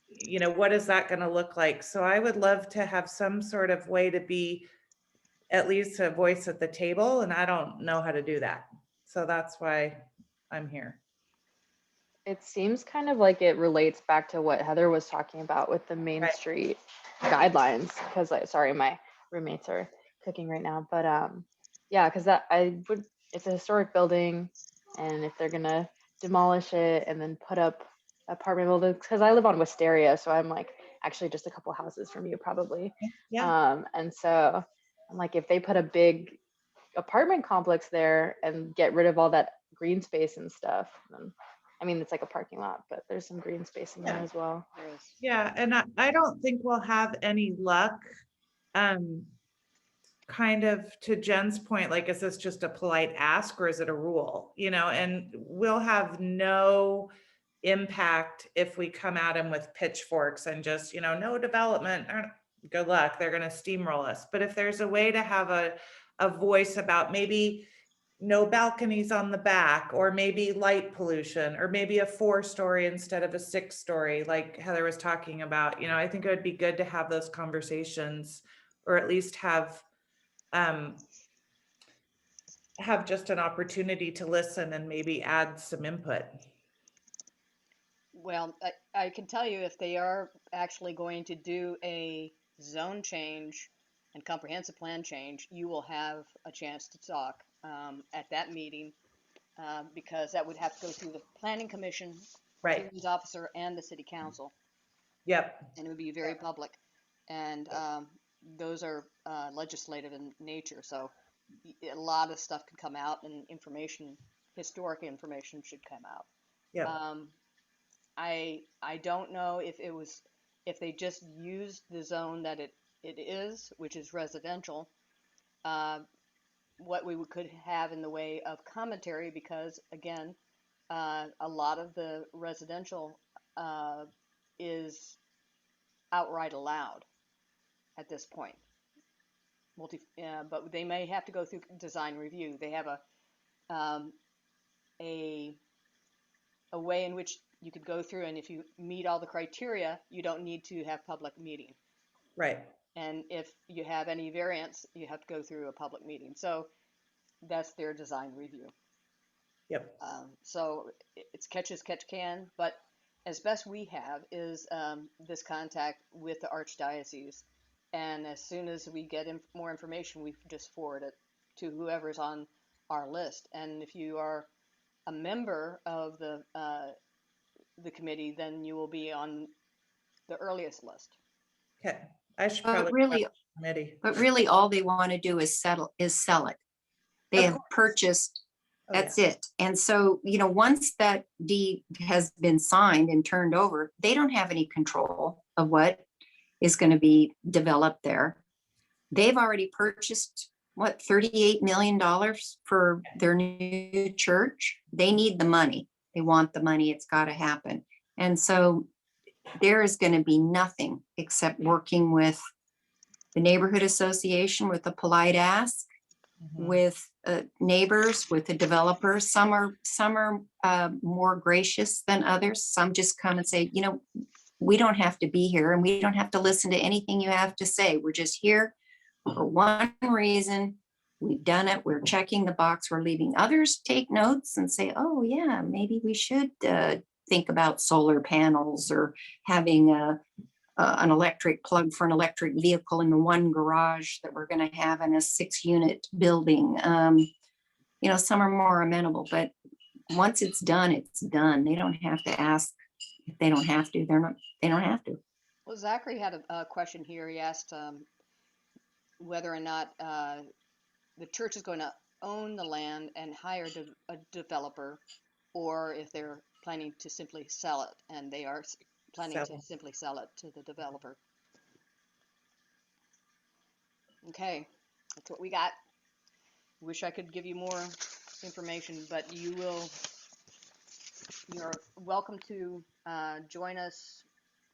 you know, what is that going to look like? So I would love to have some sort of way to be at least a voice at the table, and I don't know how to do that. So that's why I'm here. It seems kind of like it relates back to what Heather was talking about with the Main Street guidelines. Because sorry, my roommates are cooking right now, but yeah, because it's a historic building, and if they're gonna demolish it and then put up apartment buildings, because I live on Wisteria, so I'm like actually just a couple houses from you probably. Yeah. And so I'm like, if they put a big apartment complex there and get rid of all that green space and stuff, then I mean, it's like a parking lot, but there's some green space in there as well. Yeah, and I don't think we'll have any luck. Kind of to Jen's point, like, is this just a polite ask or is it a rule? You know, and we'll have no impact if we come at them with pitchforks and just, you know, no development. Good luck. They're going to steamroll us. But if there's a way to have a voice about maybe no balconies on the back, or maybe light pollution, or maybe a 4-story instead of a 6-story, like Heather was talking about, you know, I think it would be good to have those conversations, or at least have just an opportunity to listen and maybe add some input. Well, I can tell you, if they are actually going to do a zone change and comprehensive plan change, you will have a chance to talk at that meeting, because that would have to go through the planning commission, hearings officer, and the city council. Yep. And it would be very public. And those are legislative in nature, so a lot of stuff could come out, and information, historic information, should come out. Yeah. I don't know if they just used the zone that it is, which is residential, what we could have in the way of commentary, because again, a lot of the residential is outright allowed at this point. But they may have to go through design review. They have a way in which you could go through, and if you meet all the criteria, you don't need to have public meeting. Right. And if you have any variance, you have to go through a public meeting. So that's their design review. Yep. So it's catch as catch can, but as best we have is this contact with the Archdiocese. And as soon as we get more information, we just forward it to whoever's on our list. And if you are a member of the committee, then you will be on the earliest list. Okay. I should But probably really, committee. all they want to do is sell it. They have purchased, that's it. And so, you know, once that deed has been signed and turned over, they don't have any control of what is going to be developed there. They've already purchased, what, $38 million for their new church. They need the money. They want the money. It's got to happen. And so there is going to be nothing except working with the neighborhood association with a polite ask, with neighbors, with the developers. Some are more gracious than others. Some just come and say, you know, we don't have to be here and we don't have to listen to anything you have to say. We're just here for one reason. We've done it. We're checking the box. We're leaving. Others take notes and say, oh yeah, maybe we should think about solar panels, or having an electric plug for an electric vehicle in the one garage that we're going to have in a 6-unit building. You know, some are more amenable, but once it's done, it's done. They don't have to ask if they don't have to. They don't have to. Well, Zachary had a question here. He asked whether or not the church is going to own the land and hire a developer, or if they're planning to simply sell it, and they are planning to simply sell it to the developer. Okay, that's what we got. Wish I could give you more information, but you're welcome to join us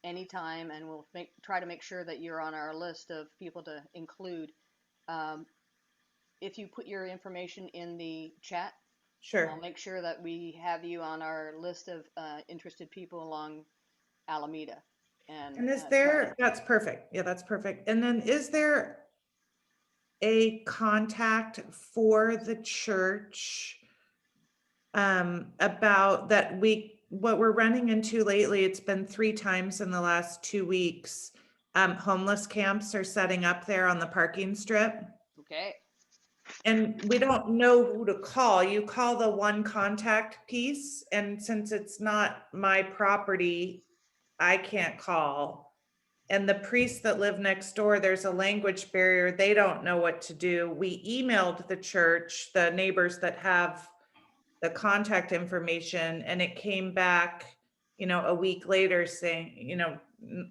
anytime, and we'll try to make sure that you're on our list of people to include. If you put your information in the chat, Sure. I'll make sure that we have you on our list of interested people along Alameda. And is there, that's perfect. Yeah, that's perfect. And then is there a contact for the church about that what we're running into lately? It's been 3 times in the last 2 weeks. Homeless camps are setting up there on the parking strip. Okay. And we don't know who to call. You call the one contact piece, and since it's not my property, I can't call. And the priests that live next door, there's a language barrier. They don't know what to do. We emailed the church, the neighbors that have the contact information, and it came back, a week later saying,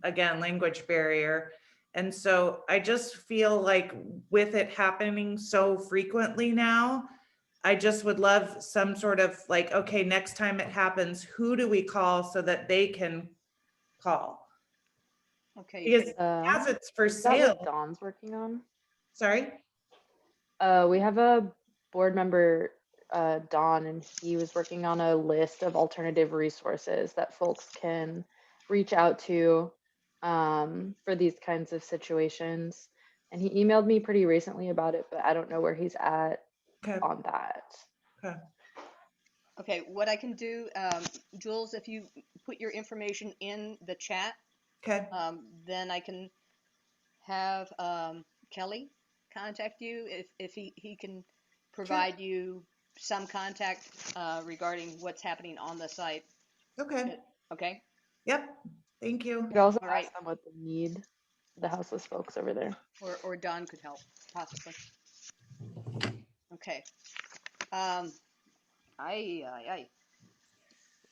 again, language barrier. And so I just feel like with it happening so frequently now, I just would love some sort of like, okay, next time it happens, who do we call so that they can call? Okay. Because as it's for is that sale. what Dawn's working on? Sorry? We have a board member, Dawn, and he was working on a list of alternative resources that folks can reach out to for these kinds of situations. And he emailed me pretty recently about it, but I don't know where he's at on that. Okay. Okay, what I can do, Jules, if you put your information in the chat, okay, then I can have Kelly contact you if he can provide you some contact regarding what's happening on the site. Okay. Okay. Yep. Thank you. You could also All right. ask them what they need, the houseless folks over there. Or Don could help, possibly. Okay.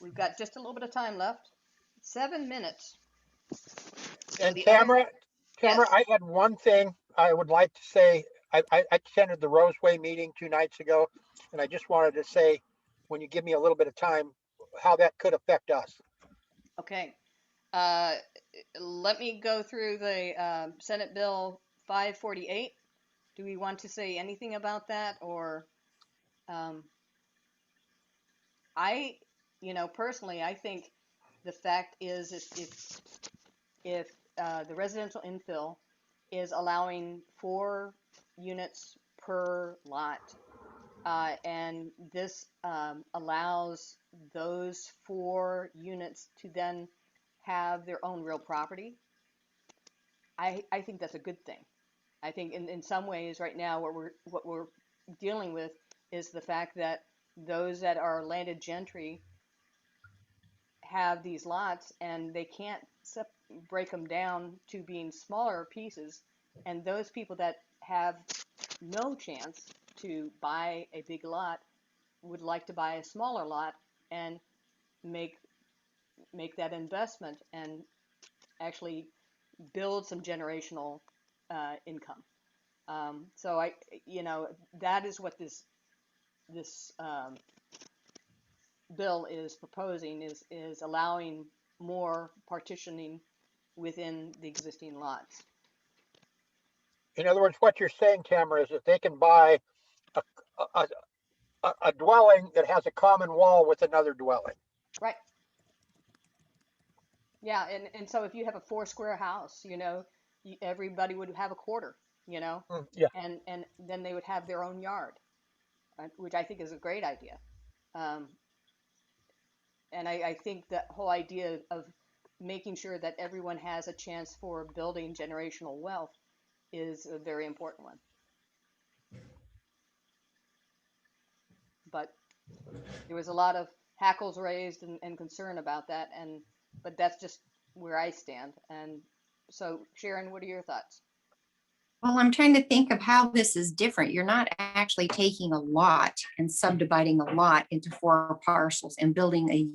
We've got just a little bit of time left. 7 minutes. So and Tamara, yes. I had one thing I would like to say. I attended the Roseway meeting 2 nights ago, and I just wanted to say, when you give me a little bit of time, how that could affect us. Okay. Let me go through the Senate Bill 548. Do we want to say anything about that, or personally, I think the fact is if the residential infill is allowing 4 units per lot, and this allows those 4 units to then have their own real property, I think that's a good thing. I think in some ways right now what we're dealing with is the fact that those that are landed gentry have these lots and they can't break them down to being smaller pieces, and those people that have no chance to buy a big lot would like to buy a smaller lot and make that investment and actually build some generational income. So that is what this bill is proposing, is allowing more partitioning within the existing lots. In other words, what you're saying, Tamara, is that they can buy a dwelling that has a common wall with another dwelling. Right. Yeah, and so if you have a 4-square house, everybody would have a quarter, Yeah. and then they would have their own yard, which I think is a great idea. And I think that whole idea of making sure that everyone has a chance for building generational wealth is a very important one. But there was a lot of hackles raised and concern about that, but that's just where I stand. And so, Sharon, what are your thoughts? Well, I'm trying to think of how this is different. You're not actually taking a lot and subdividing a lot into 4 parcels and building a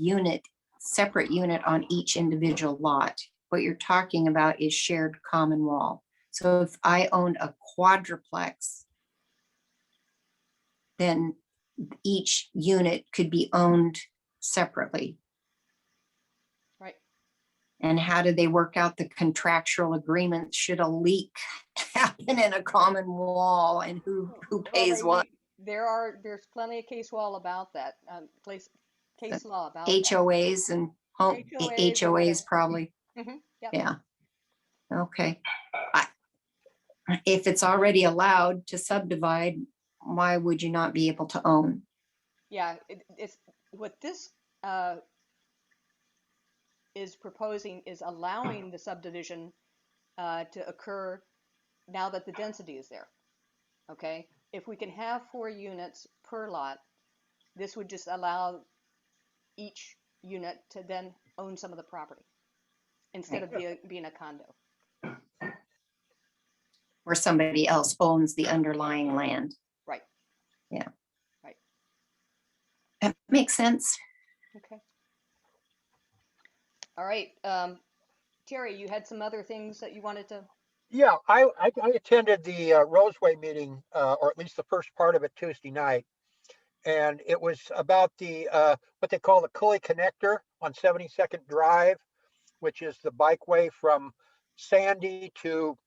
separate unit on each individual lot. What you're talking about is shared common wall. So if I owned a quadruplex, then each unit could be owned separately. Right. And how do they work out the contractual agreements should a leak happen in a common wall, and who pays what? There's plenty of case law about that. Case law about that. HOAs and home HOAs probably. Yep. Yeah. Okay. If it's already allowed to subdivide, why would you not be able to own? Yeah, it's what this is proposing is allowing the subdivision to occur now that the density is there. Okay, if we can have 4 units per lot, this would just allow each unit to then own some of the property instead of being a condo. Where somebody else owns the underlying land. Right. Yeah. Right. That makes sense. Okay. All right. Terry, you had some other things that you wanted to. Yeah, I attended the Roseway meeting, or at least the first part of it, Tuesday night. And it was about the what they call the Cully Connector on 72nd Drive, which is the bikeway from Sandy to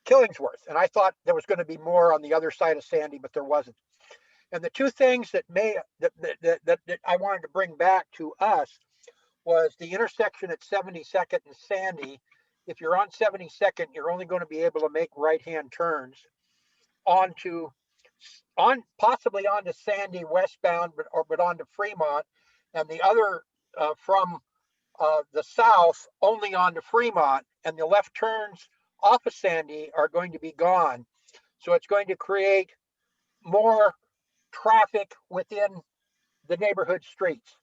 Killingsworth. And I thought there was going to be more on the other side of Sandy, but there wasn't. And the two things that I wanted to bring back to us was the intersection at 72nd and Sandy. If you're on 72nd, you're only going to be able to make right-hand turns possibly onto Sandy westbound, but onto Fremont, and the other from the south only onto Fremont, and the left turns off of Sandy are going to be gone. So it's going to create more traffic within the neighborhood streets.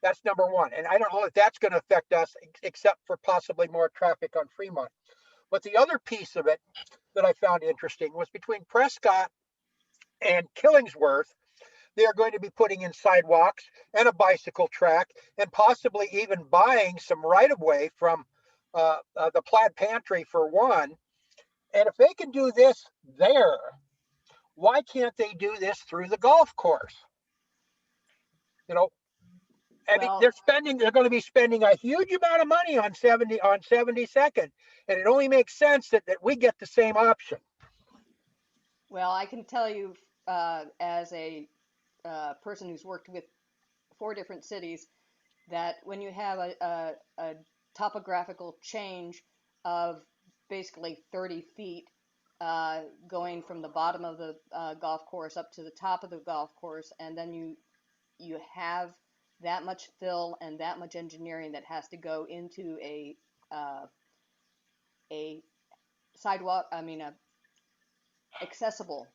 That's number one. And I don't know if that's going to affect us, except for possibly more traffic on Fremont. But the other piece of it that I found interesting was between Prescott and Killingsworth, they are going to be putting in sidewalks and a bicycle track, and possibly even buying some right-of-way from the Plaid Pantry for one. And if they can do this there, why can't they do this through the golf course? You know, I mean, they're going to be spending a huge amount of money on 72nd, and it only makes sense that we get the same option. Well, I can tell you as a person who's worked with 4 different cities, that when you have a topographical change of basically 30 feet going from the bottom of the golf course up to the top of the golf course, and then you have that much fill and that much engineering that has to go into a sidewalk, a accessible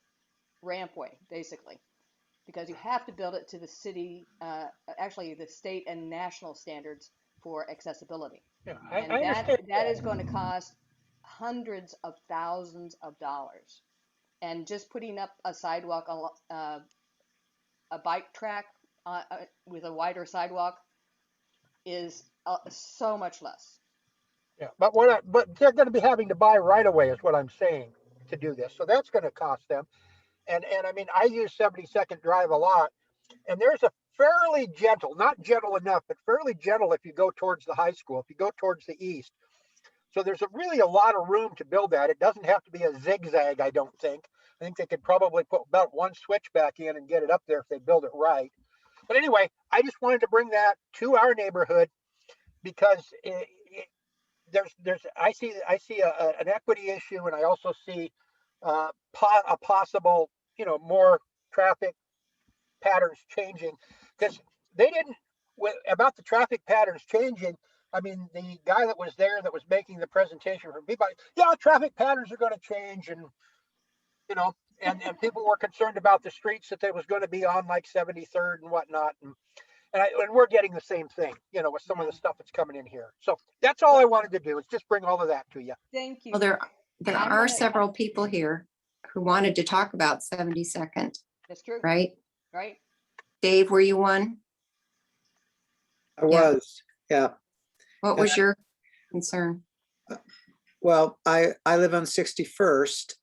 rampway, basically, because you have to build it to the city, actually the state and national standards for accessibility. Yeah, and that is going to cost hundreds of thousands of dollars. And just putting up a sidewalk, a bike track with a wider sidewalk is so much less. Yeah, but they're going to be having to buy right away, is what I'm saying, to do this. So that's going to cost them. And I mean, I use 72nd Drive a lot, and there's a fairly gentle, not gentle enough, but fairly gentle if you go towards the high school, if you go towards the east. So there's really a lot of room to build that. It doesn't have to be a zigzag, I don't think. I think they could probably put about one switch back in and get it up there if they build it right. But anyway, I just wanted to bring that to our neighborhood because I see an equity issue, and I also see a possible, more traffic patterns changing, because they didn't, about the traffic patterns changing. I mean, the guy that was there that was making the presentation for people, yeah, traffic patterns are going to change, and and people were concerned about the streets that they was going to be on, like 73rd and whatnot, and we're getting the same thing, with some of the stuff that's coming in here. So that's all I wanted to do, is just bring all of that to you. Thank you. Well, there are several people here who wanted to talk about 72nd. That's true. Right? Right. Dave, were you one? I was, yeah. What was your concern? Well, I live on 61st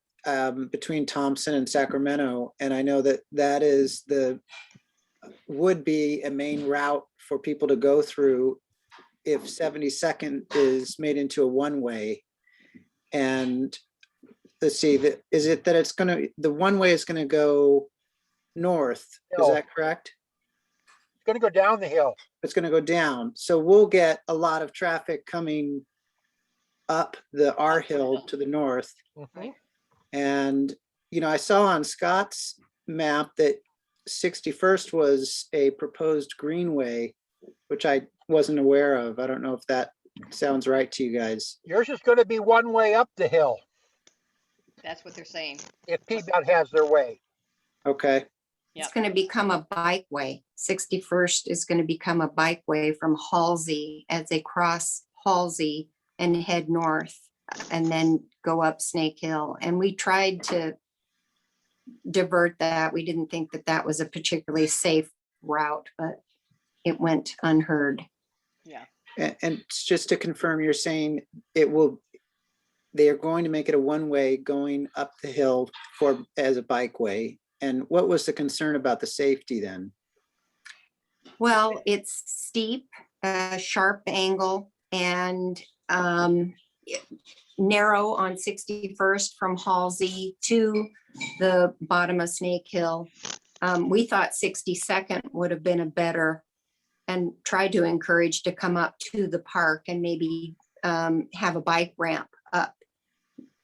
between Thompson and Sacramento, and I know that would be a main route for people to go through if 72nd is made into a one-way. And let's see, is it that it's gonna, the one-way is gonna go north, is No. that correct? It's gonna go down the hill. It's gonna go down. So we'll get a lot of traffic coming up the R hill to the north. Mhm. And, you know, I saw on Scott's map that 61st was a proposed greenway, which I wasn't aware of. I don't know if that sounds right to you guys. Yours is gonna be one way up the hill That's what they're saying. if PDOT has their way. Okay, It's Yep. going to become a bikeway. 61st is going to become a bikeway from Halsey as they cross Halsey and head north and then go up Snake Hill. And we tried to divert that. We didn't think that that was a particularly safe route, but it went unheard. Yeah. and just to confirm, you're saying it will, they are going to make it a one-way going up the hill as a bikeway. And what was the concern about the safety then? Well, it's steep, sharp angle, and narrow on 61st from Halsey to the bottom of Snake Hill. We thought 62nd would have been a better, and tried to encourage to come up to the park and maybe have a bike ramp up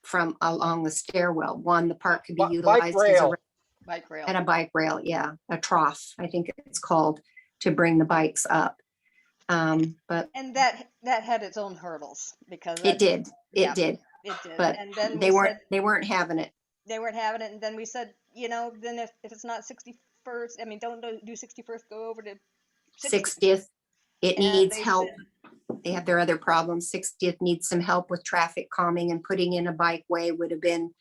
from along the stairwell. One, the park could be Bike utilized as a rail. Bike rail. and a bike rail, yeah, a trough, I think it's called, to bring the bikes up. But And that had its own hurdles because it did, yeah, it did, it did. but And then they we weren't, said they weren't having it. they weren't having it, and then we said, you know, then if it's not 61st, I mean, don't do 61st, go over to 60th, it And needs they help. said- They have their other problems. 60th needs some help with traffic calming, and putting in a bikeway would have been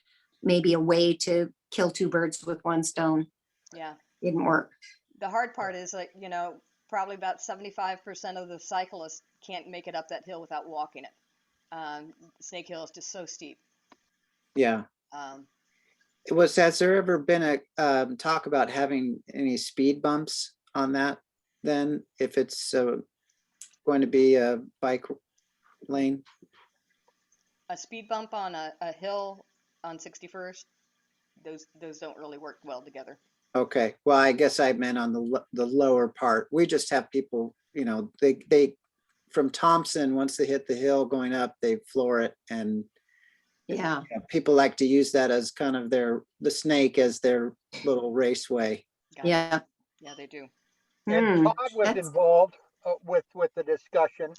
maybe a way to kill two birds with one stone. Yeah. Didn't work. The hard part is, like, you know, probably about 75% of the cyclists can't make it up that hill without walking it. Snake Hill is just so steep. Yeah. Um, Has there ever been a talk about having any speed bumps on that then, if it's going to be a bike lane? a speed bump on a hill on 61st, those don't really work well together. Okay, well, I guess I meant on the lower part. We just have people, you know, they from Thompson, once they hit the hill going up, they floor it, and Yeah. you know, people like to use that as kind of the snake as their little raceway. Gotcha. Yeah. Yeah, they do. And Todd was that's- involved with the discussion.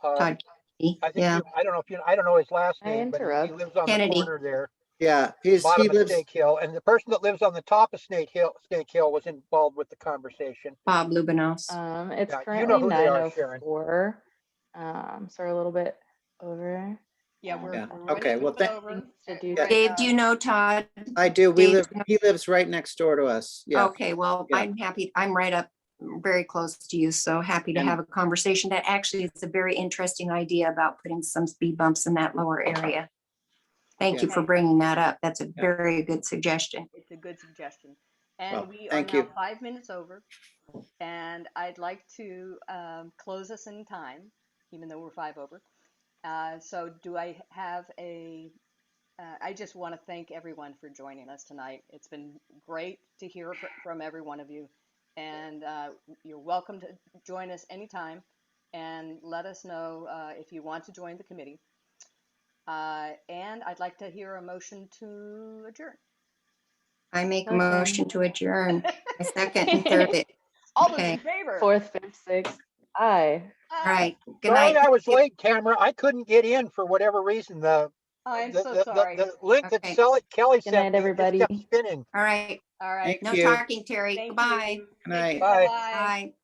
Todd Kennedy, I think yeah. I don't know if I don't know his last I name, but he interrupt. lives on Kennedy. the corner there, Yeah, he bottom of lives. Snake Hill, and the person that lives on the top of Snake Hill was involved with the conversation. Bob Lubinos. It's Yeah, you currently know who they are, Sharon. 9:04. So we're a little bit over. Yeah, we're Yeah, running okay, a well, little bit over. To do Right Dave, now. do you know Todd? I do. Dave, He lives right next door to us. Yeah. Okay, well, Yeah. I'm happy. I'm right up, very close to you, so happy to And- have a conversation. That actually is a very interesting idea about putting some speed bumps in that lower area. Thank you for Okay. bringing that up. That's a very good suggestion. It's a good suggestion. And Well, we are thank now you. 5 minutes over. And I'd like to close us in time, even though we're 5 over. So do I have I just want to thank everyone for joining us tonight. It's been great to hear from every one of you. And you're welcome to join us anytime and let us know if you want to join the committee. And I'd like to hear a motion to adjourn. I make a Okay. motion to adjourn. I second and third it. All those in Okay. favor? 4th, 5th, 6th. Aye. All right. Good Sorry, night. I was late, Tamara. I couldn't get in for whatever reason. I'm so sorry. The link that Okay. Kelly Good sent night, me everybody. just kept spinning. All right. All right. Thank No you. talking, Terry. Thank Bye. you. Good night. Bye. Bye. Bye.